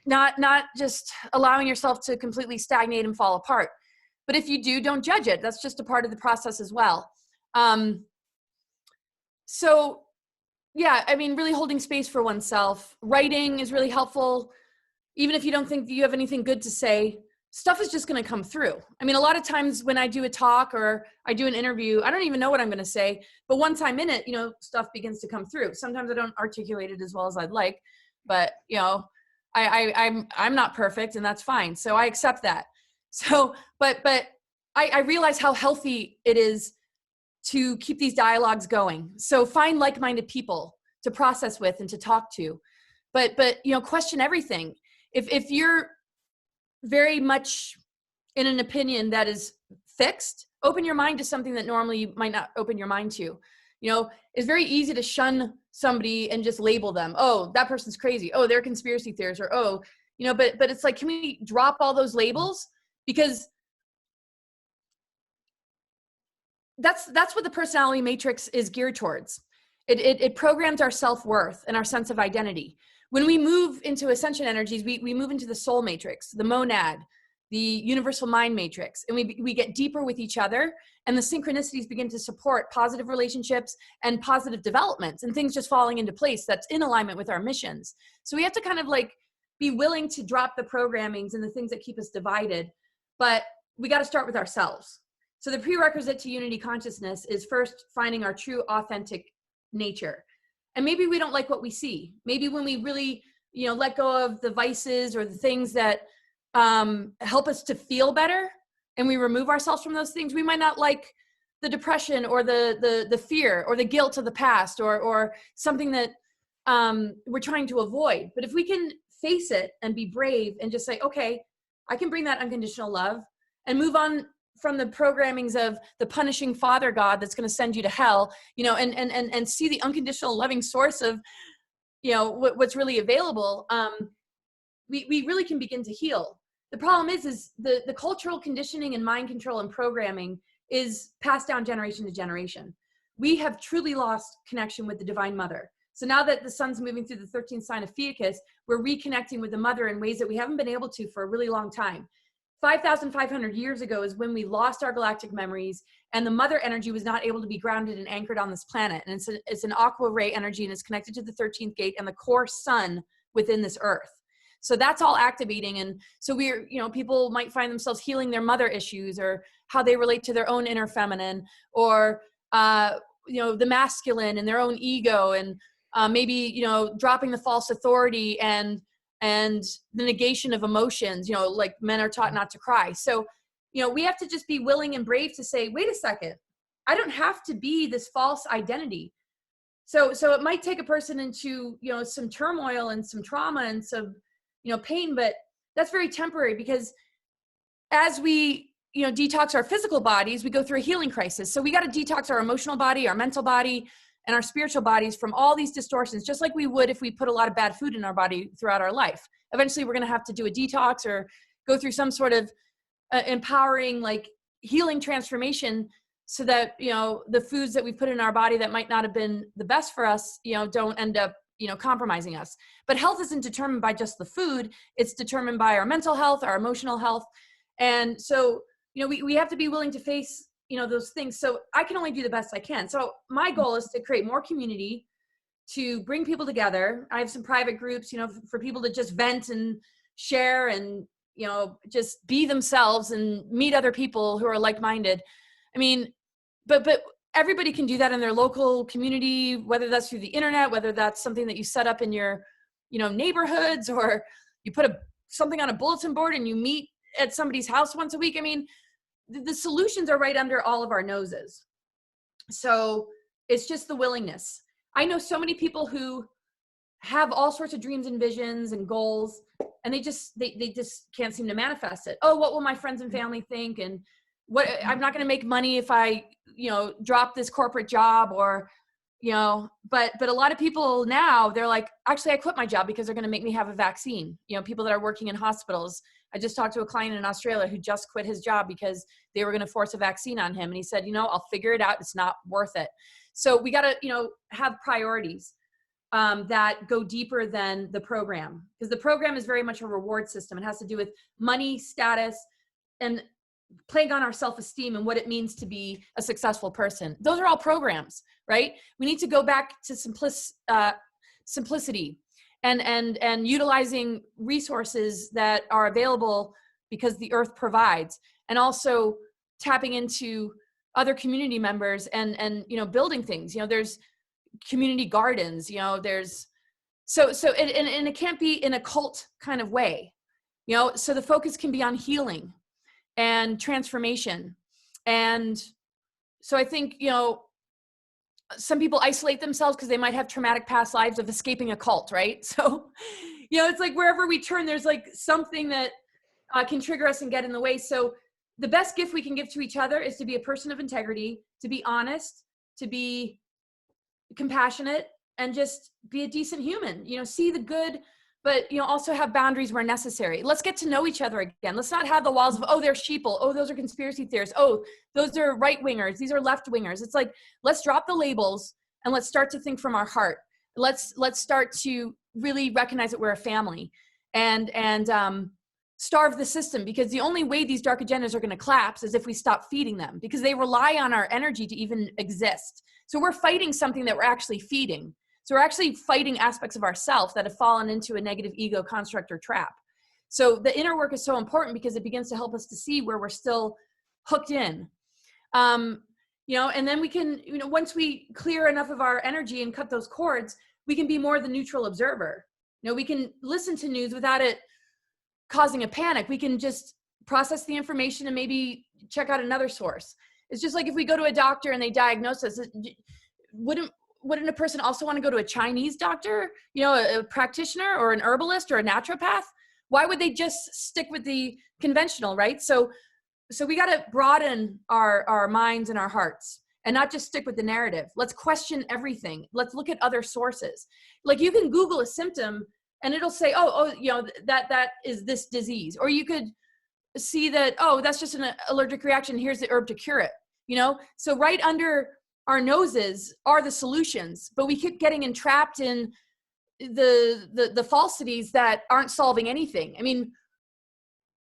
not just allowing yourself to completely stagnate and fall apart. But if you do, don't judge it. That's just a part of the process as well. So yeah, I mean, really holding space for oneself. Writing is really helpful. Even if you don't think you have anything good to say, stuff is just going to come through. I mean, a lot of times when I do a talk or I do an interview, I don't even know what I'm going to say. But once I'm in it, stuff begins to come through. Sometimes I don't articulate it as well as I'd like, but I'm not perfect, and that's fine. So I accept that. So, but I realize how healthy it is to keep these dialogues going. So find like-minded people to process with and to talk to, but question everything. If you're very much in an opinion that is fixed, open your mind to something that normally you might not open your mind to. It's very easy to shun somebody and just label them. Oh, that person's crazy. Oh, they're conspiracy theorists. Or, oh, but it's like, can we drop all those labels? Because that's what the personality matrix is geared towards. It programs our self-worth and our sense of identity. When we move into ascension energies, we move into the soul matrix, the monad, the universal mind matrix, and we get deeper with each other, and the synchronicities begin to support positive relationships and positive developments and things just falling into place that's in alignment with our missions. So we have to kind of like be willing to drop the programmings and the things that keep us divided, but we got to start with ourselves. So the prerequisite to unity consciousness is first finding our true authentic nature. And maybe we don't like what we see. Maybe when we really, let go of the vices or the things that help us to feel better, and we remove ourselves from those things, we might not like the depression or the fear or the guilt of the past or something that we're trying to avoid. But if we can face it and be brave and just say, okay, I can bring that unconditional love and move on from the programmings of the punishing father God that's going to send you to hell, and see the unconditional loving source of, what's really available, we really can begin to heal. The problem is the cultural conditioning and mind control and programming is passed down generation to generation. We have truly lost connection with the Divine Mother. So now that the sun's moving through the 13th sign of Fiacus, we're reconnecting with the Mother in ways that we haven't been able to for a really long time. 5,500 years ago is when we lost our galactic memories, and the mother energy was not able to be grounded and anchored on this planet. And it's an aqua ray energy, and it's connected to the 13th gate and the core sun within this earth. So that's all activating. And so we're, people might find themselves healing their mother issues, or how they relate to their own inner feminine, or, the masculine and their own ego, and maybe, dropping the false authority and the negation of emotions, like men are taught not to cry. So, we have to just be willing and brave to say, wait a second, I don't have to be this false identity. So it might take a person into, some turmoil and some trauma and some, pain, but that's very temporary, because as we, detox our physical bodies, we go through a healing crisis. So we got to detox our emotional body, our mental body, and our spiritual bodies from all these distortions, just like we would if we put a lot of bad food in our body throughout our life. Eventually, we're going to have to do a detox or go through some sort of empowering, like healing transformation, so that, the foods that we put in our body that might not have been the best for us, don't end up, compromising us. But health isn't determined by just the food. It's determined by our mental health, our emotional health. And so, we have to be willing to face, those things. So I can only do the best I can. So my goal is to create more community, to bring people together. I have some private groups, for people to just vent and share and, just be themselves and meet other people who are like-minded. I mean, but everybody can do that in their local community, whether that's through the internet, whether that's something that you set up in your, neighborhoods, or you put something on a bulletin board and you meet at somebody's house once a week. I mean, the solutions are right under all of our noses. So it's just the willingness. I know so many people who have all sorts of dreams and visions and goals, and they just can't seem to manifest it. Oh, what will my friends and family think? And what, I'm not going to make money if I, drop this corporate job, or, but a lot of people now, they're like, actually, I quit my job because they're going to make me have a vaccine. People that are working in hospitals. I just talked to a client in Australia who just quit his job because they were going to force a vaccine on him. And he said, I'll figure it out. It's not worth it. So we got to, have priorities that go deeper than the program, because the program is very much a reward system. It has to do with money, status, and playing on our self-esteem and what it means to be a successful person. Those are all programs, right? We need to go back to simplicity and utilizing resources that are available because the earth provides, and also tapping into other community members and building things. There's community gardens, there's so it can't be in a cult kind of way, so the focus can be on healing and transformation and so I think, you know, some people isolate themselves because they might have traumatic past lives of escaping a cult, right? So, you know, it's like wherever we turn, there's like something that can trigger us and get in the way. So the best gift we can give to each other is to be a person of integrity, to be honest, to be compassionate, and just be a decent human, you know, see the good, but, you know, also have boundaries where necessary. Let's get to know each other again. Let's not have the walls of, oh, they're sheeple. Oh, those are conspiracy theorists. Oh, those are right wingers. These are left wingers. It's like, let's drop the labels and let's start to think from our heart. Let's start to really recognize that we're a family, and starve the system, because the only way these dark agendas are going to collapse is if we stop feeding them, because they rely on our energy to even exist. So we're fighting something that we're actually feeding. So we're actually fighting aspects of ourselves that have fallen into a negative ego construct or trap. So the inner work is so important because it begins to help us to see where we're still hooked in. You know, and then we can, you know, once we clear enough of our energy and cut those cords, we can be more the neutral observer. You know, we can listen to news without it causing a panic. We can just process the information and maybe check out another source. It's just like if we go to a doctor and they diagnose us, wouldn't a person also want to go to a Chinese doctor, you know, a practitioner or an herbalist or a naturopath? Why would they just stick with the conventional, right? So we got to broaden our minds and our hearts and not just stick with the narrative. Let's question everything. Let's look at other sources. Like you can Google a symptom and it'll say, oh, you know, that is this disease. Or you could see that, oh, that's just an allergic reaction. Here's the herb to cure it, you know? So right under our noses are the solutions, but we keep getting entrapped in the falsities that aren't solving anything. I mean,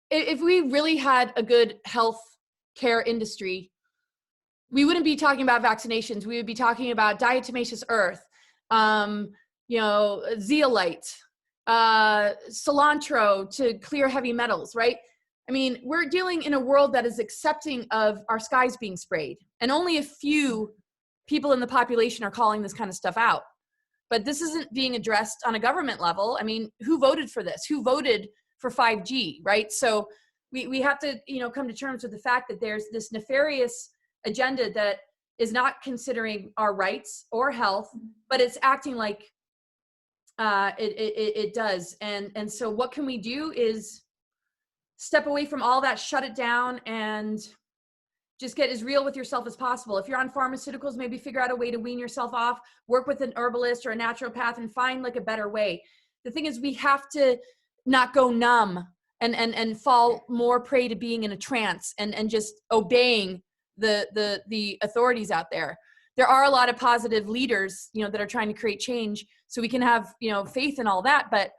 if we really had a good health care industry, we wouldn't be talking about vaccinations. We would be talking about diatomaceous earth, you know, zeolite, cilantro to clear heavy metals, right? I mean, we're dealing in a world that is accepting of our skies being sprayed, and only a few people in the population are calling this kind of stuff out. But this isn't being addressed on a government level. I mean, who voted for this? Who voted for 5G, right? So we have to, you know, come to terms with the fact that there's this nefarious agenda that is not considering our rights or health, but it's acting like it does. And so what can we do is step away from all that, shut it down, and just get as real with yourself as possible. If you're on pharmaceuticals, maybe figure out a way to wean yourself off, work with an herbalist or a naturopath and find like a better way. The thing is, we have to not go numb and fall more prey to being in a trance and just obeying the authorities out there. There are a lot of positive leaders, you know, that are trying to create change, so we can have, you know, faith in all that, but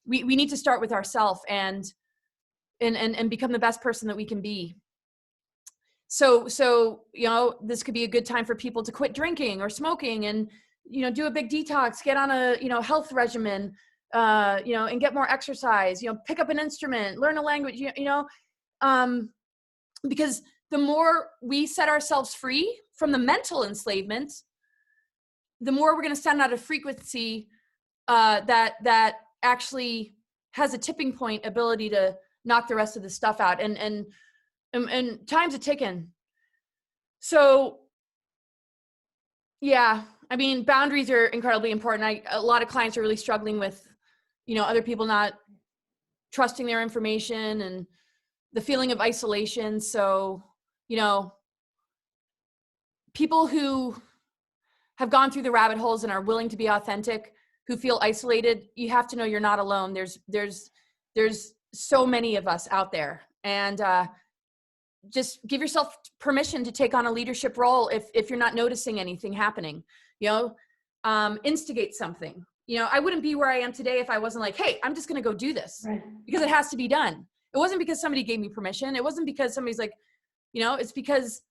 we need to start with ourselves and become the best person that we can be. So, you know, this could be a good time for people to quit drinking or smoking and, you know, do a big detox, get on a, you know, health regimen, you know, and get more exercise, you know, pick up an instrument, learn a language, you know, because the more we set ourselves free from the mental enslavement, the more we're going to send out a frequency that actually has a tipping point ability to knock the rest of the stuff out. And time's a ticking. So yeah, I mean, boundaries are incredibly important. A lot of clients are really struggling with, you know, other people not trusting their information and the feeling of isolation. So, you know, people who have gone through the rabbit holes and are willing to be authentic, who feel isolated, you have to know you're not alone. There's so many of us out there, and just give yourself permission to take on a leadership role if you're not noticing anything happening, you know, instigate something. You know, I wouldn't be where I am today if I wasn't like, hey, I'm just going to go do this, right? Because it has to be done. It wasn't because somebody gave me permission. It wasn't because somebody's like, you know, it's because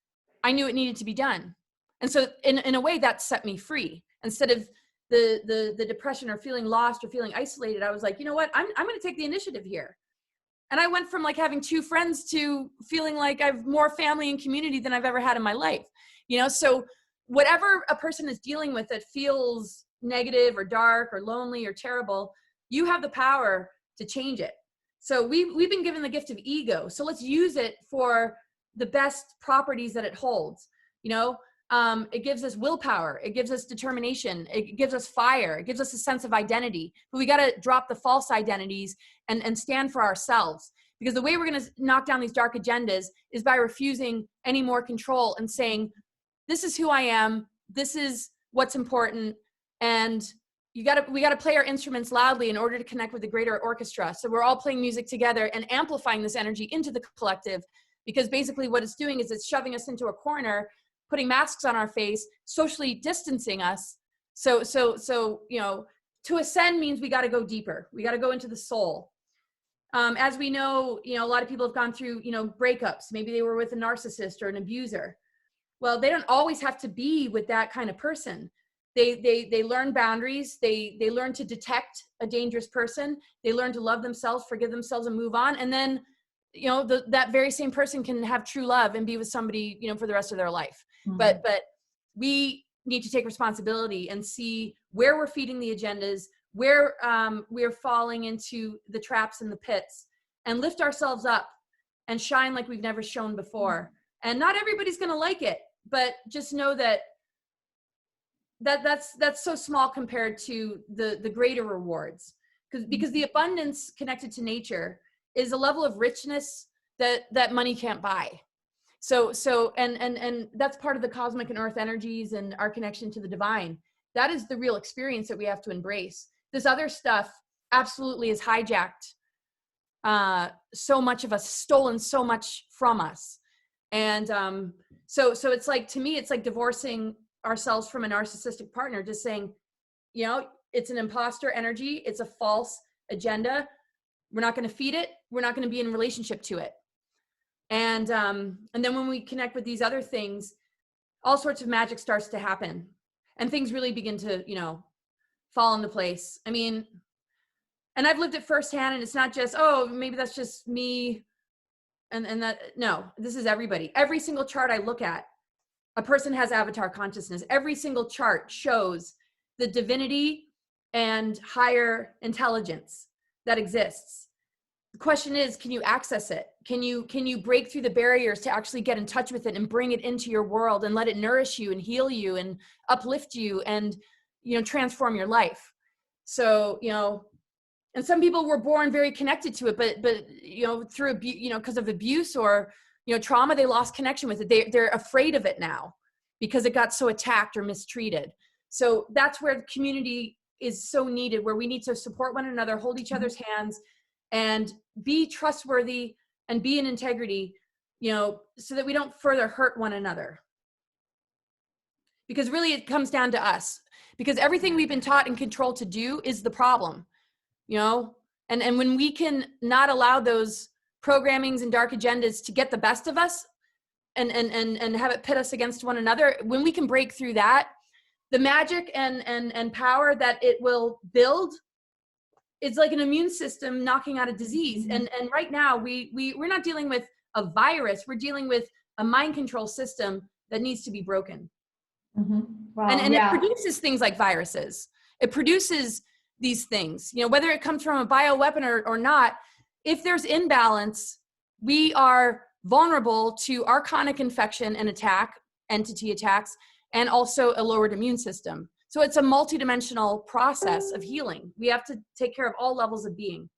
I knew it needed to be done. And so in a way that set me free. Instead of the depression or feeling lost or feeling isolated, I was like, you know what, I'm going to take the initiative here. And I went from like having 2 friends to feeling like I've more family and community than I've ever had in my life. You know, so whatever a person is dealing with that feels negative or dark or lonely or terrible, you have the power to change it. So we've been given the gift of ego. So let's use it for the best properties that it holds. you know. It gives us willpower, it gives us determination, it gives us fire, it gives us a sense of identity. But we got to drop the false identities and stand for ourselves, because the way we're going to knock down these dark agendas is by refusing any more control and saying, this is who I am, this is what's important, and we got to play our instruments loudly in order to connect with the greater orchestra. So we're all playing music together and amplifying this energy into the collective, because basically what it's doing is it's shoving us into a corner, putting masks on our face, socially distancing us. So, you know, to ascend means we got to go deeper. We got to go into the soul. As we know, you know, a lot of people have gone through, you know, breakups. Maybe they were with a narcissist or an abuser. Well, they don't always have to be with that kind of person. They learn boundaries. They learn to detect a dangerous person. They learn to love themselves, forgive themselves, and move on. And then, you know, that very same person can have true love and be with somebody, you know, for the rest of their life. Mm-hmm. But we need to take responsibility and see where we're feeding the agendas, where we're falling into the traps and the pits, and lift ourselves up and shine like we've never shone before. And not everybody's going to like it, but just know that's so small compared to the greater rewards, because the abundance connected to nature is a level of richness that money can't buy. So and that's part of the cosmic and earth energies and our connection to the divine. That is the real experience that we have to embrace. This other stuff absolutely is hijacked so much of us, stolen so much from us. And so it's like, to me, it's like divorcing ourselves from a narcissistic partner, just saying, you know, it's an imposter energy, it's a false agenda. We're not going to feed it. We're not going to be in relationship to it. And then when we connect with these other things, all sorts of magic starts to happen, and things really begin to, you know, fall into place. I mean, and I've lived it firsthand, and it's not just, oh, maybe that's just me. And that, no, this is everybody. Every single chart I look at, a person has avatar consciousness. Every single chart shows the divinity and higher intelligence that exists. The question is, can you access it? Can you break through the barriers to actually get in touch with it and bring it into your world and let it nourish you and heal you and uplift you and, you know, transform your life? So, you know, and some people were born very connected to it, but you know, through you know, because of abuse or, you know, trauma, they lost connection with it. They're afraid of it now because it got so attacked or mistreated. So that's where the community is so needed, where we need to support one another, hold each other's hands, and be trustworthy and be in integrity, you know, so that we don't further hurt one another. Because really it comes down to us, because everything we've been taught and controlled to do is the problem, you know. And when we can not allow those programmings and dark agendas to get the best of us and have it pit us against one another, when we can break through that, the magic and power that it will build, it's like an immune system knocking out a disease. And right now we're not dealing with a virus, we're dealing with a mind control system that needs to be broken. Mm-hmm. Wow, and yeah. It produces things like viruses. It produces these things, you know, whether it comes from a bioweapon or not. If there's imbalance, we are vulnerable to archonic infection and entity attacks, and also a lowered immune system. So it's a multidimensional process of healing. We have to take care of all levels of being.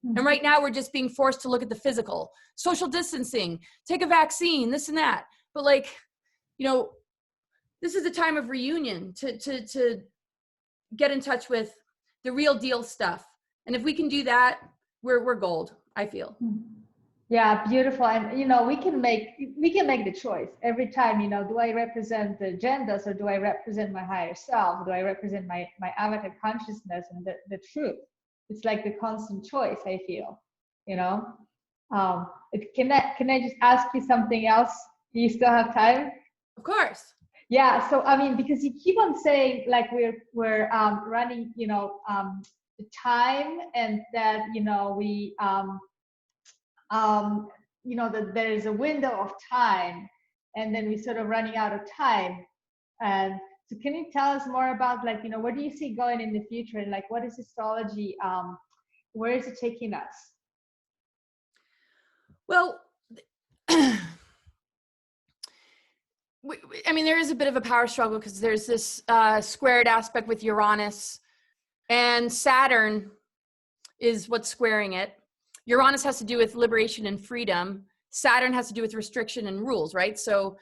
Mm-hmm. And right now we're just being forced to look at the physical, social distancing, take a vaccine, this and that. But like, you know, this is a time of reunion to get in touch with the real deal stuff. And if we can do that, we're gold, I feel. Yeah, beautiful. And you know, we can make the choice every time. You know, do I represent the agendas, or do I represent my higher self? Do I represent my avatar consciousness and the truth? It's like the constant choice, I feel. You know, can I just ask you something else? Do you still have time? Of course. Yeah. So I mean, because you keep on saying like we're running, you know, the time, and that, you know, we you know, that there is a window of time, and then we sort of running out of time. And so can you tell us more about, like, you know, what do you see going in the future, and like, what is astrology, where is it taking us? Well, I mean, there is a bit of a power struggle because there's this squared aspect with Uranus, and Saturn is what's squaring it. Uranus has to do with liberation and freedom. Saturn has to do with restriction and rules, right? So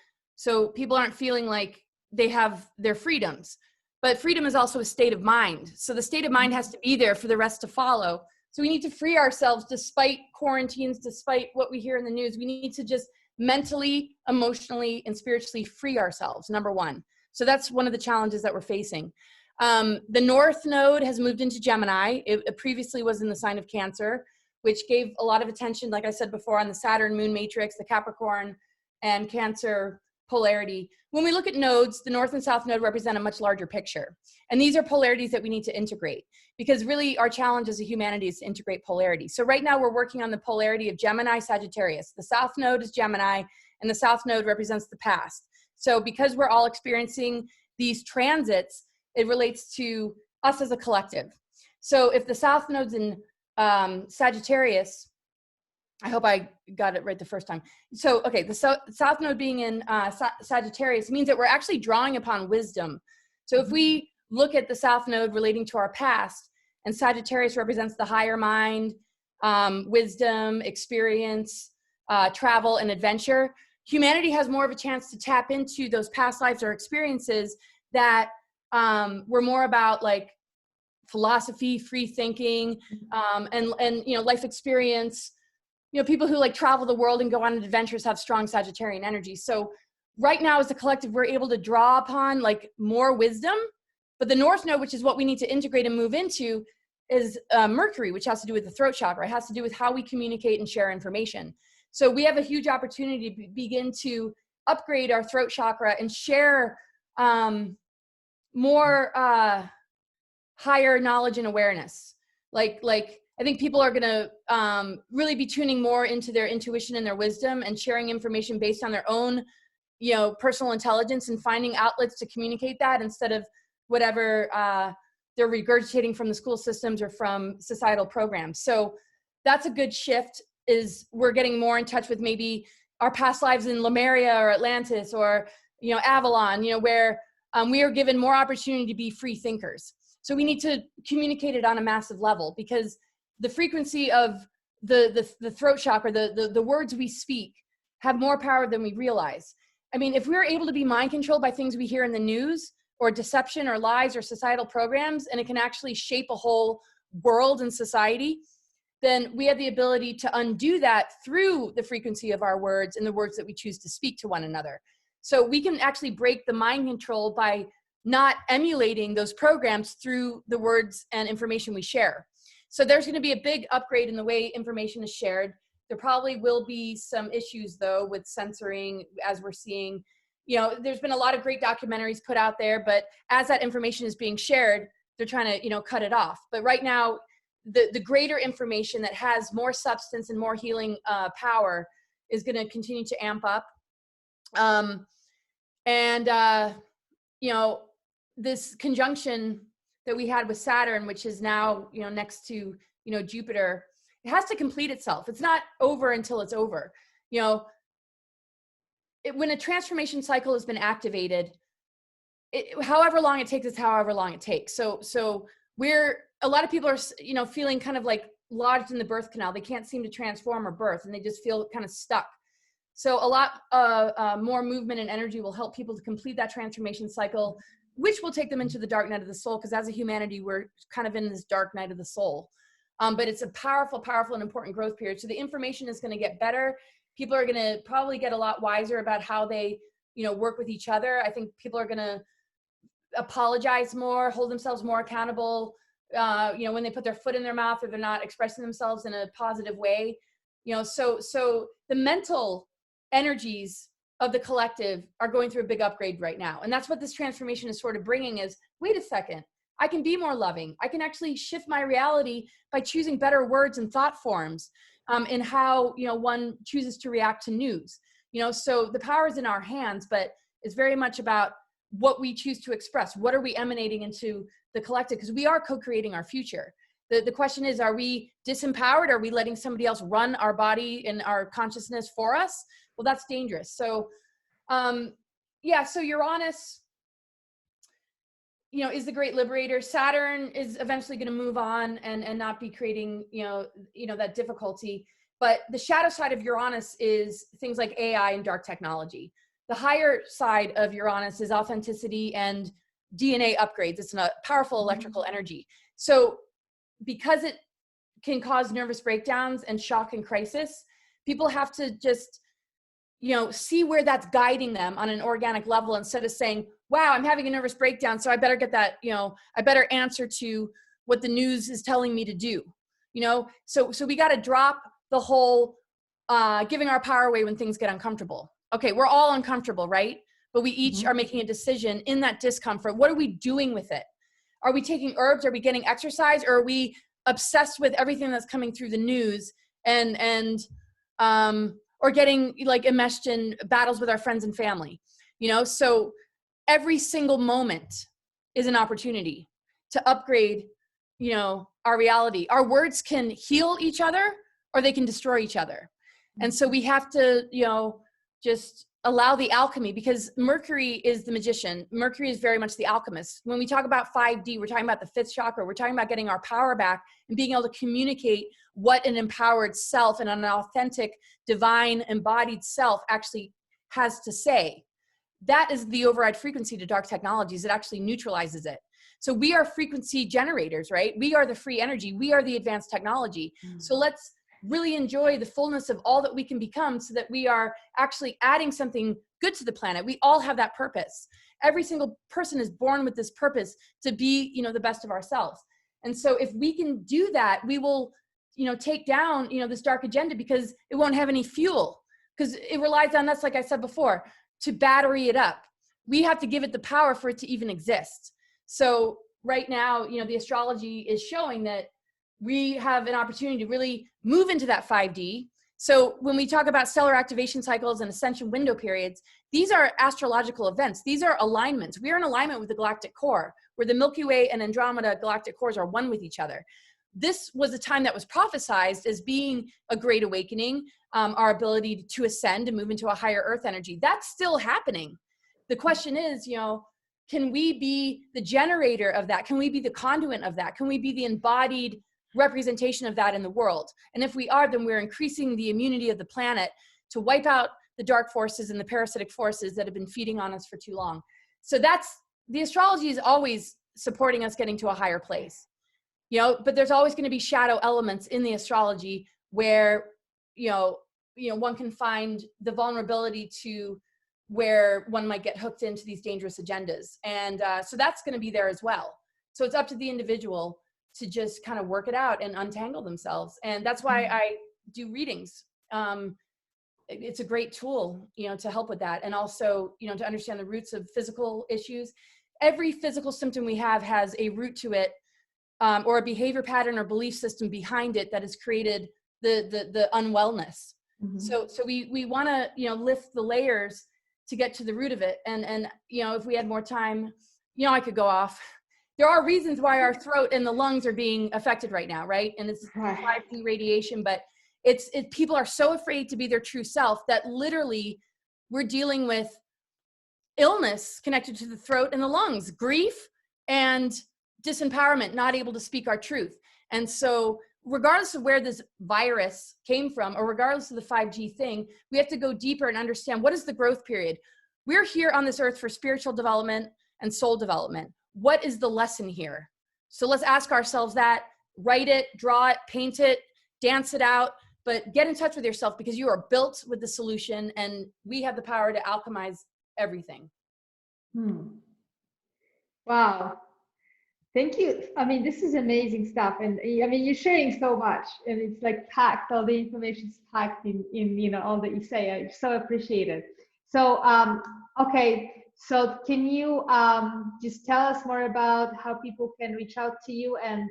people aren't feeling like they have their freedoms, but freedom is also a state of mind. So the state of mind has to be there for the rest to follow. So we need to free ourselves despite quarantines, despite what we hear in the news. We need to just mentally, emotionally, and spiritually free ourselves, number one. So that's one of the challenges that we're facing. The North Node has moved into Gemini. It previously was in the sign of Cancer, which gave a lot of attention, like I said before, on the Saturn moon matrix, the Capricorn and Cancer polarity. When we look at nodes, the North and South node represent a much larger picture. And these are polarities that we need to integrate, because really our challenge as a humanity is to integrate polarity. So right now we're working on the polarity of Gemini, Sagittarius. The South node is Gemini, and the South node represents the past. So because we're all experiencing these transits, it relates to us as a collective. So if the South node's in Sagittarius, I hope I got it right the first time. So, okay, the South node being in Sagittarius means that we're actually drawing upon wisdom. So if we look at the South node relating to our past, and Sagittarius represents the higher mind, wisdom, experience, travel, and adventure, humanity has more of a chance to tap into those past lives or experiences that were more about like philosophy, free thinking, and you know, life experience. You know, people who like travel the world and go on adventures have strong Sagittarian energy. So right now as a collective, we're able to draw upon like more wisdom, but the North node, which is what we need to integrate and move into, is Mercury, which has to do with the throat chakra. It has to do with how we communicate and share information. So we have a huge opportunity to begin to upgrade our throat chakra and share more higher knowledge and awareness. Like I think people are going to really be tuning more into their intuition and their wisdom and sharing information based on their own, you know, personal intelligence, and finding outlets to communicate that instead of whatever they're regurgitating from the school systems or from societal programs. So that's a good shift, is we're getting more in touch with maybe our past lives in Lemuria or Atlantis or, you know, Avalon, you know, where we are given more opportunity to be free thinkers. So we need to communicate it on a massive level, because the frequency of the throat chakra, the words we speak, have more power than we realize. I mean, if we're able to be mind controlled by things we hear in the news or deception or lies or societal programs, and it can actually shape a whole world and society, then we have the ability to undo that through the frequency of our words and the words that we choose to speak to one another. So we can actually break the mind control by not emulating those programs through the words and information we share. So there's going to be a big upgrade in the way information is shared. There probably will be some issues though with censoring, as we're seeing. You know, there's been a lot of great documentaries put out there, but as that information is being shared, they're trying to, you know, cut it off. But right now, the greater information that has more substance and more healing power is going to continue to amp up. You know, this conjunction that we had with Saturn, which is now, you know, next to, you know, Jupiter, it has to complete itself. It's not over until it's over. You know, when a transformation cycle has been activated, however long it takes is however long it takes. So a lot of people are, you know, feeling kind of like lodged in the birth canal. They can't seem to transform or birth, and they just feel kind of stuck. So a lot more movement and energy will help people to complete that transformation cycle, which will take them into the dark night of the soul, because as a humanity, we're kind of in this dark night of the soul. But it's a powerful, powerful and important growth period. So the information is going to get better. People are going to probably get a lot wiser about how they, you know, work with each other. I think people are going to apologize more, hold themselves more accountable, you know, when they put their foot in their mouth or they're not expressing themselves in a positive way. You know, so the mental energies of the collective are going through a big upgrade right now. And that's what this transformation is sort of bringing is, wait a second, I can be more loving. I can actually shift my reality by choosing better words and thought forms in how, you know, one chooses to react to news. You know, so the power is in our hands, but it's very much about what we choose to express. What are we emanating into the collective? Because we are co-creating our future. The question is, are we disempowered? Are we letting somebody else run our body and our consciousness for us? Well, that's dangerous. So yeah, so Uranus, you know, is the great liberator. Saturn is eventually going to move on and not be creating, you know, that difficulty. But the shadow side of Uranus is things like AI and dark technology. The higher side of Uranus is authenticity and DNA upgrades. It's a powerful electrical energy. So because it can cause nervous breakdowns and shock and crisis, people have to just, you know, see where that's guiding them on an organic level, instead of saying, wow, I'm having a nervous breakdown, so I better get that, you know, I better answer to what the news is telling me to do, you know? So we got to drop the whole giving our power away when things get uncomfortable. Okay, we're all uncomfortable, right? But we each are making a decision in that discomfort. What are we doing with it? Are we taking herbs? Are we getting exercise? Or are we obsessed with everything that's coming through the news or getting like enmeshed in battles with our friends and family, you know? So every single moment is an opportunity to upgrade, you know, our reality. Our words can heal each other or they can destroy each other. And so we have to, you know, just allow the alchemy, because Mercury is the magician. Mercury is very much the alchemist. When we talk about 5D, we're talking about the fifth chakra. We're talking about getting our power back and being able to communicate what an empowered self and an authentic, divine, embodied self actually has to say. That is the override frequency to dark technologies. It actually neutralizes it. So we are frequency generators, right? We are the free energy. We are the advanced technology. So let's really enjoy the fullness of all that we can become, so that we are actually adding something good to the planet. We all have that purpose. Every single person is born with this purpose to be, you know, the best of ourselves. And so if we can do that, we will, you know, take down, you know, this dark agenda, because it won't have any fuel, because it relies on us, like I said before, to battery it up. We have to give it the power for it to even exist. So right now, you know, the astrology is showing that we have an opportunity to really move into that 5D. So when we talk about stellar activation cycles and ascension window periods, these are astrological events. These are alignments. We are in alignment with the galactic core, where the Milky Way and Andromeda galactic cores are one with each other. This was a time that was prophesized as being a great awakening, our ability to ascend and move into a higher earth energy. That's still happening. The question is, you know, can we be the generator of that? Can we be the conduit of that? Can we be the embodied representation of that in the world? And if we are, then we're increasing the immunity of the planet to wipe out the dark forces and the parasitic forces that have been feeding on us for too long. So that's, the astrology is always supporting us getting to a higher place, you know, but there's always going to be shadow elements in the astrology where, you know, one can find the vulnerability to where one might get hooked into these dangerous agendas. And so that's going to be there as well. So it's up to the individual to just kind of work it out and untangle themselves. And that's why I do readings. It's a great tool, you know, to help with that. And also, you know, to understand the roots of physical issues. Every physical symptom we have has a root to it, or a behavior pattern or belief system behind it that has created the unwellness. So we want to, you know, lift the layers to get to the root of it. And, you know, if we had more time, you know, I could go off. There are reasons why our throat and the lungs are being affected right now, right? And it's 5D radiation, but people are so afraid to be their true self that literally we're dealing with illness connected to the throat and the lungs, grief and disempowerment, not able to speak our truth. And so regardless of where this virus came from, or regardless of the 5G thing, we have to go deeper and understand, what is the growth period? We're here on this earth for spiritual development and soul development. What is the lesson here? So let's ask ourselves that, write it, draw it, paint it, dance it out, but get in touch with yourself, because you are built with the solution and we have the power to alchemize everything. Wow. Thank you. I mean, this is amazing stuff. And I mean, you're sharing so much, and it's like packed, all the information's packed in, you know, all that you say. I so appreciate it. So, okay. So can you just tell us more about how people can reach out to you, and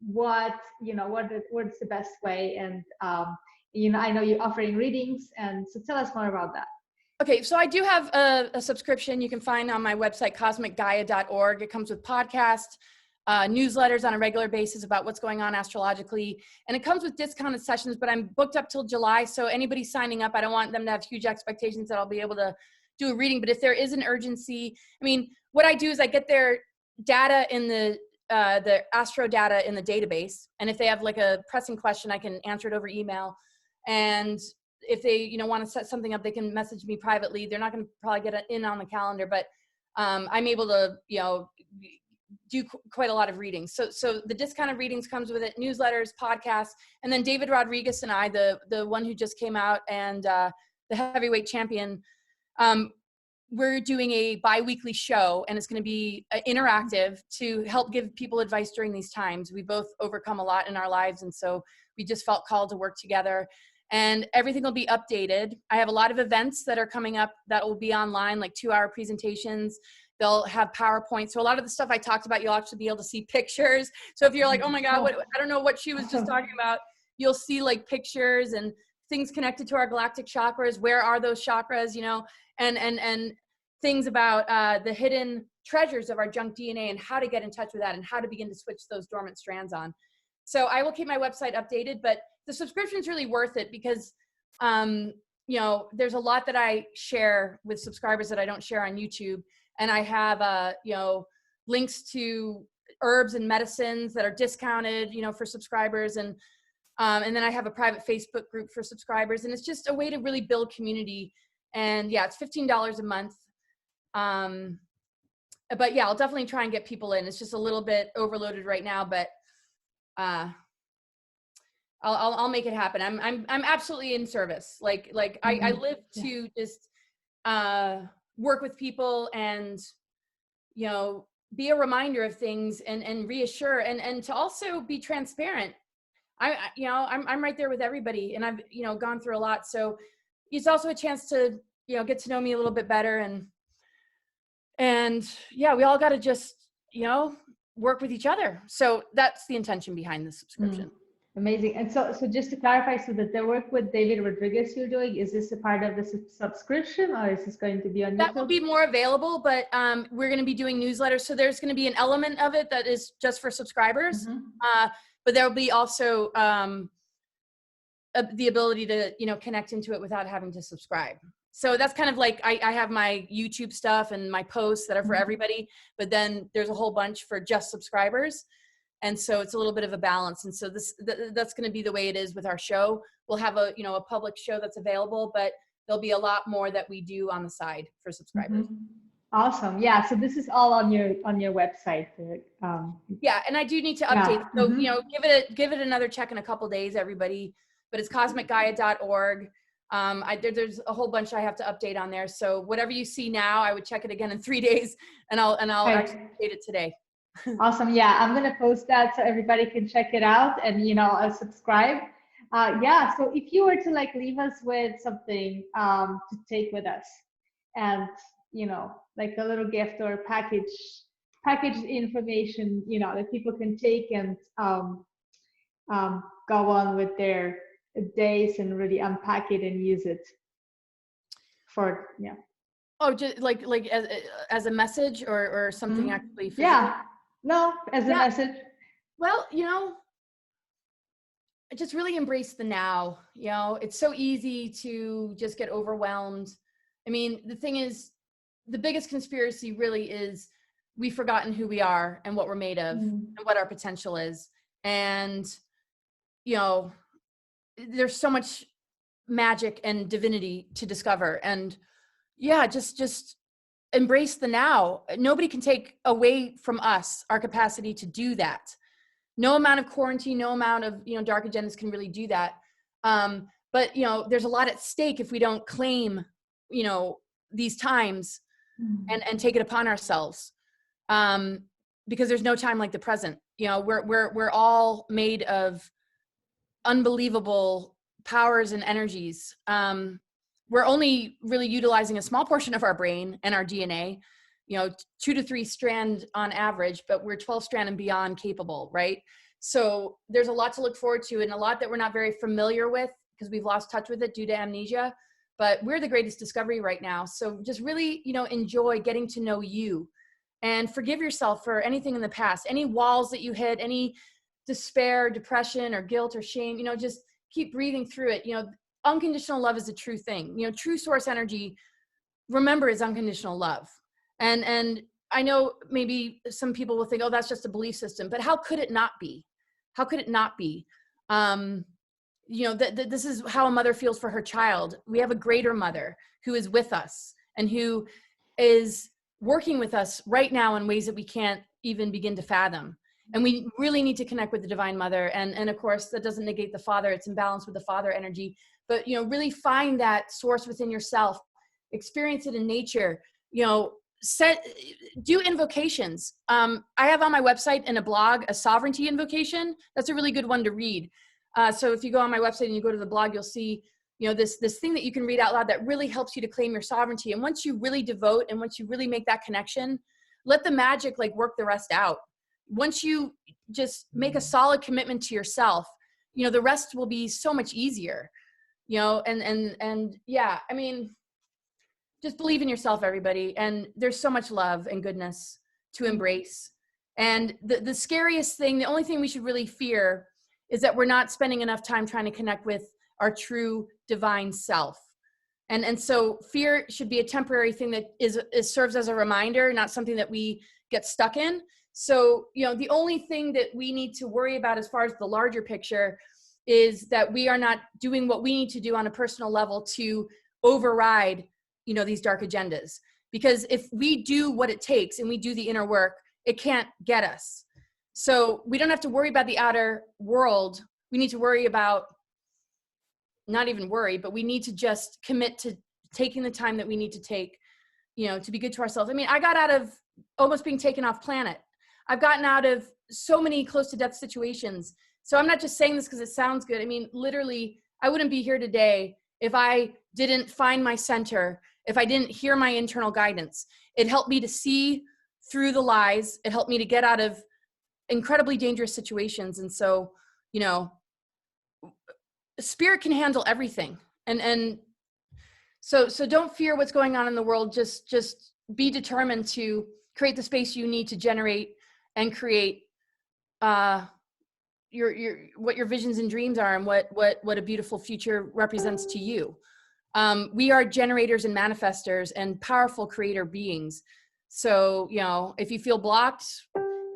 what's the best way? And, you know, I know you're offering readings, and so tell us more about that. Okay, so I do have a subscription you can find on my website, cosmicgaia.org. It comes with podcasts, newsletters on a regular basis about what's going on astrologically. And it comes with discounted sessions, but I'm booked up till July. So anybody signing up, I don't want them to have huge expectations that I'll be able to, do a reading. But if there is an urgency, I mean, what I do is I get their data in the astro data in the database. And if they have like a pressing question, I can answer it over email. And if they, you know, want to set something up, they can message me privately. They're not going to probably get in on the calendar, but I'm able to, you know, do quite a lot of readings. So the discounted readings comes with it, newsletters, podcasts, and then David Rodriguez and I, the one who just came out, and the heavyweight champion, we're doing a bi-weekly show, and it's going to be interactive to help give people advice during these times. We both overcome a lot in our lives, and so we just felt called to work together. And everything will be updated. I have a lot of events that are coming up that will be online, like 2-hour presentations. They'll have PowerPoint. So a lot of the stuff I talked about, you'll actually be able to see pictures. So if you're like, oh my God, I don't know what she was just talking about, you'll see like pictures and things connected to our galactic chakras. Where are those chakras, you know, and things about the hidden treasures of our junk DNA and how to get in touch with that and how to begin to switch those dormant strands on. So I will keep my website updated, but the subscription is really worth it because, you know, there's a lot that I share with subscribers that I don't share on YouTube. And I have, you know, links to herbs and medicines that are discounted, you know, for subscribers. And then I have a private Facebook group for subscribers. And it's just a way to really build community. And yeah, it's $15 a month. But yeah, I'll definitely try and get people in. It's just a little bit overloaded right now, but I'll make it happen. I'm absolutely in service. Like I live to just work with people and, you know, be a reminder of things and reassure and to also be transparent. I'm right there with everybody, and I've, you know, gone through a lot. So it's also a chance to, you know, get to know me a little bit better. And yeah, we all got to just, you know, work with each other. So that's the intention behind the subscription. Amazing. And so just to clarify, so that the work with David Rodriguez you're doing, is this a part of the subscription, or is this going to be on YouTube? That will be more available, but we're going to be doing newsletters. So there's going to be an element of it that is just for subscribers. But there will be also the ability to, you know, connect into it without having to subscribe. So that's kind of like, I have my YouTube stuff and my posts that are for everybody, but then there's a whole bunch for just subscribers. And so it's a little bit of a balance. And so that's going to be the way it is with our show. We'll have a, you know, a public show that's available, but there'll be a lot more that we do on the side for subscribers. Awesome. Yeah. So this is all on your website. Yeah. And I do need to update. So, you know, give it another check in a couple days, everybody, but it's cosmicgaia.org. There's a whole bunch I have to update on there. So whatever you see now, I would check it again in 3 days, and I'll actually update it today. Awesome. Yeah, I'm going to post that so everybody can check it out and, you know, subscribe. Yeah. So if you were to like leave us with something to take with us, and, you know, like a little gift or packaged information, you know, that people can take and go on with their days and really unpack it and use it for, yeah. Oh, just like as a message or something actually physical? Yeah. No, as a message. Well, you know, just really embrace the now. You know, it's so easy to just get overwhelmed. I mean, the thing is, the biggest conspiracy really is we've forgotten who we are and what we're made of and what our potential is. And, you know, there's so much magic and divinity to discover. And yeah, just embrace the now. Nobody can take away from us our capacity to do that. No amount of quarantine, no amount of, you know, dark agendas can really do that. But, you know, there's a lot at stake if we don't claim, you know, these times and take it upon ourselves. Because there's no time like the present. You know, we're all made of unbelievable powers and energies. We're only really utilizing a small portion of our brain and our DNA, you know, 2 to 3 strand on average, but we're 12 strand and beyond capable, right? So there's a lot to look forward to and a lot that we're not very familiar with because we've lost touch with it due to amnesia, but we're the greatest discovery right now. So just really, you know, enjoy getting to know you and forgive yourself for anything in the past, any walls that you hit, any despair, depression, or guilt or shame, you know, just keep breathing through it. You know, unconditional love is a true thing. You know, true source energy remember is unconditional love. And I know maybe some people will think, oh, that's just a belief system, but how could it not be? How could it not be? This is how a mother feels for her child. We have a greater mother who is with us and who is working with us right now in ways that we can't even begin to fathom. And we really need to connect with the divine mother. And of course, that doesn't negate the father. It's in balance with the father energy. But, really find that source within yourself, experience it in nature, do invocations. I have on my website and a blog, a sovereignty invocation. That's a really good one to read. So if you go on my website and you go to the blog, you'll see, this thing that you can read out loud that really helps you to claim your sovereignty. And once you really devote and once you really make that connection, let the magic work the rest out. Once you just make a solid commitment to yourself, the rest will be so much easier, and yeah, I mean, just believe in yourself, everybody. And there's so much love and goodness to embrace. And the scariest thing, the only thing we should really fear is that we're not spending enough time trying to connect with our true divine self. And so fear should be a temporary thing that serves as a reminder, not something that we get stuck in. So, the only thing that we need to worry about as far as the larger picture is that we are not doing what we need to do on a personal level to override, these dark agendas. Because if we do what it takes and we do the inner work, it can't get us. So we don't have to worry about the outer world. We need to worry about, not even worry, but we need to just commit to taking the time that we need to take, to be good to ourselves. I mean, I got out of almost being taken off planet. I've gotten out of so many close to death situations. So I'm not just saying this because it sounds good. I mean, literally, I wouldn't be here today if I didn't find my center, if I didn't hear my internal guidance. It helped me to see through the lies. It helped me to get out of incredibly dangerous situations. And so, spirit can handle everything. And so don't fear what's going on in the world. Just be determined to create the space you need to generate and create what your visions and dreams are, and what a beautiful future represents to you. We are generators and manifestors and powerful creator beings. So, if you feel blocked,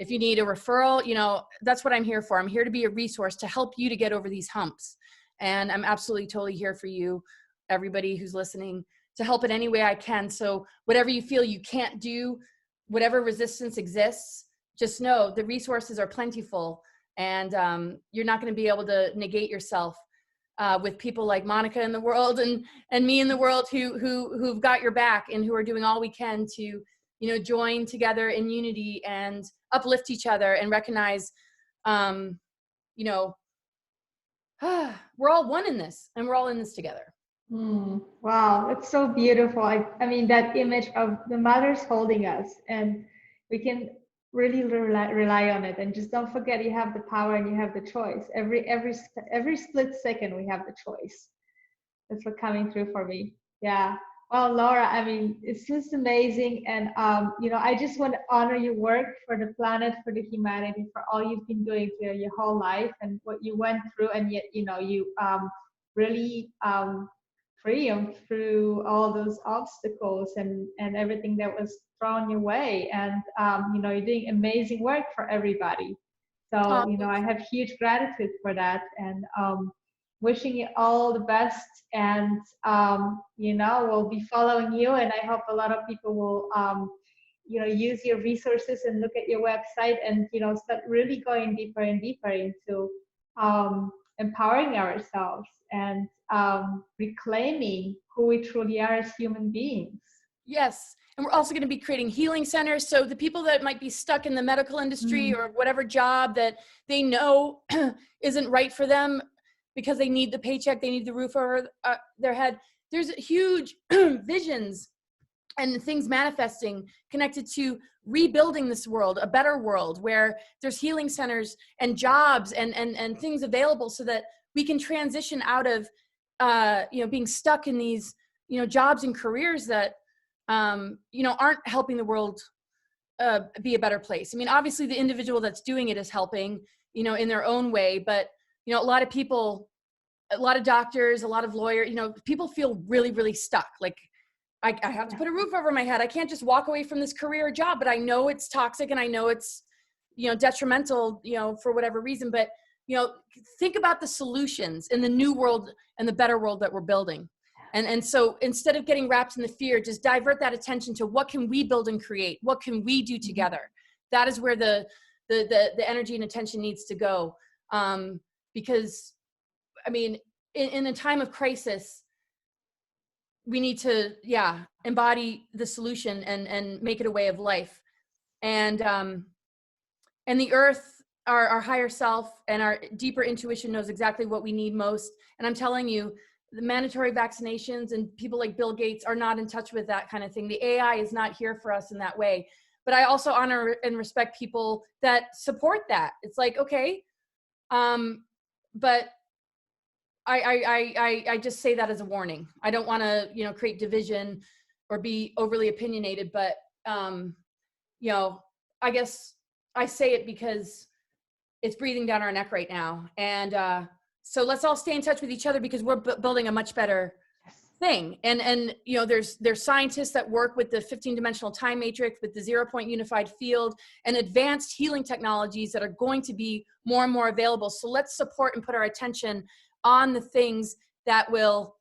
if you need a referral, that's what I'm here for. I'm here to be a resource to help you to get over these humps. And I'm absolutely totally here for you, everybody who's listening, to help in any way I can. So whatever you feel you can't do, whatever resistance exists, just know the resources are plentiful, and you're not going to be able to negate yourself with people like Monica in the world and me in the world who've got your back and who are doing all we can to, join together in unity and uplift each other and recognize, we're all one in this, and we're all in this together. Wow, that's so beautiful. I mean, that image of the mothers holding us, and we can really rely on it. And just don't forget, you have the power and you have the choice. Every split second, we have the choice. That's what coming through for me. Yeah. Well, Laura, I mean, it's just amazing. And, I just want to honor your work for the planet, for the humanity, for all you've been doing for your whole life and what you went through. And yet, you really triumph through all those obstacles and everything that was thrown your way. And, you're doing amazing work for everybody. So, I have huge gratitude for that. And, wishing you all the best, and we'll be following you, and I hope a lot of people will use your resources and look at your website and start really going deeper and deeper into empowering ourselves and reclaiming who we truly are as human beings. Yes. And we're also going to be creating healing centers. So the people that might be stuck in the medical industry or whatever job that they know isn't right for them, because they need the paycheck, they need the roof over their head. There's huge visions and things manifesting connected to rebuilding this world, a better world where there's healing centers and jobs and things available so that we can transition out of, being stuck in these, jobs and careers that, aren't helping the world be a better place. I mean, obviously the individual that's doing it is helping, in their own way, but a lot of people, a lot of doctors, a lot of lawyers, people feel really, really stuck. Like I have to put a roof over my head. I can't just walk away from this career or job, but I know it's toxic and I know it's, detrimental, for whatever reason. But, think about the solutions in the new world and the better world that we're building. And so instead of getting wrapped in the fear, just divert that attention to what can we build and create? What can we do together? That is where the energy and attention needs to go. Because, I mean, in a time of crisis, we need to, embody the solution and make it a way of life. And the earth, our higher self and our deeper intuition knows exactly what we need most. And I'm telling you, the mandatory vaccinations and people like Bill Gates are not in touch with that kind of thing. The AI is not here for us in that way. But I also honor and respect people that support that. It's like, okay, but I just say that as a warning. I don't want to, create division or be overly opinionated, but, I guess I say it because it's breathing down our neck right now. And so let's all stay in touch with each other because we're building a much better thing. And there's scientists that work with the 15-dimensional time matrix, with the 0-point unified field and advanced healing technologies that are going to be more and more available. So let's support and put our attention on the things that will,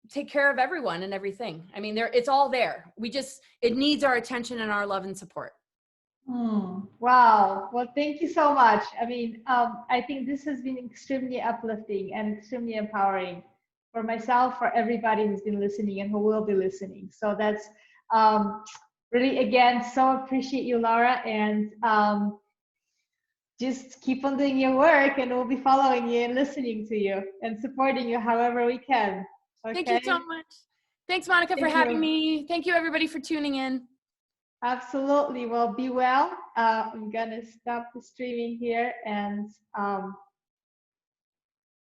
take care of everyone and everything. I mean, it's all there. It needs our attention and our love and support. Wow. Well, thank you so much. I mean, I think this has been extremely uplifting and extremely empowering for myself, for everybody who's been listening and who will be listening. So that's really, again, so appreciate you, Laura, and just keep on doing your work and we'll be following you and listening to you and supporting you however we can. Okay? Thank you so much. Thanks, Monica, for having me. Thank you, everybody, for tuning in. Absolutely. Well, be well. I'm gonna stop the streaming here and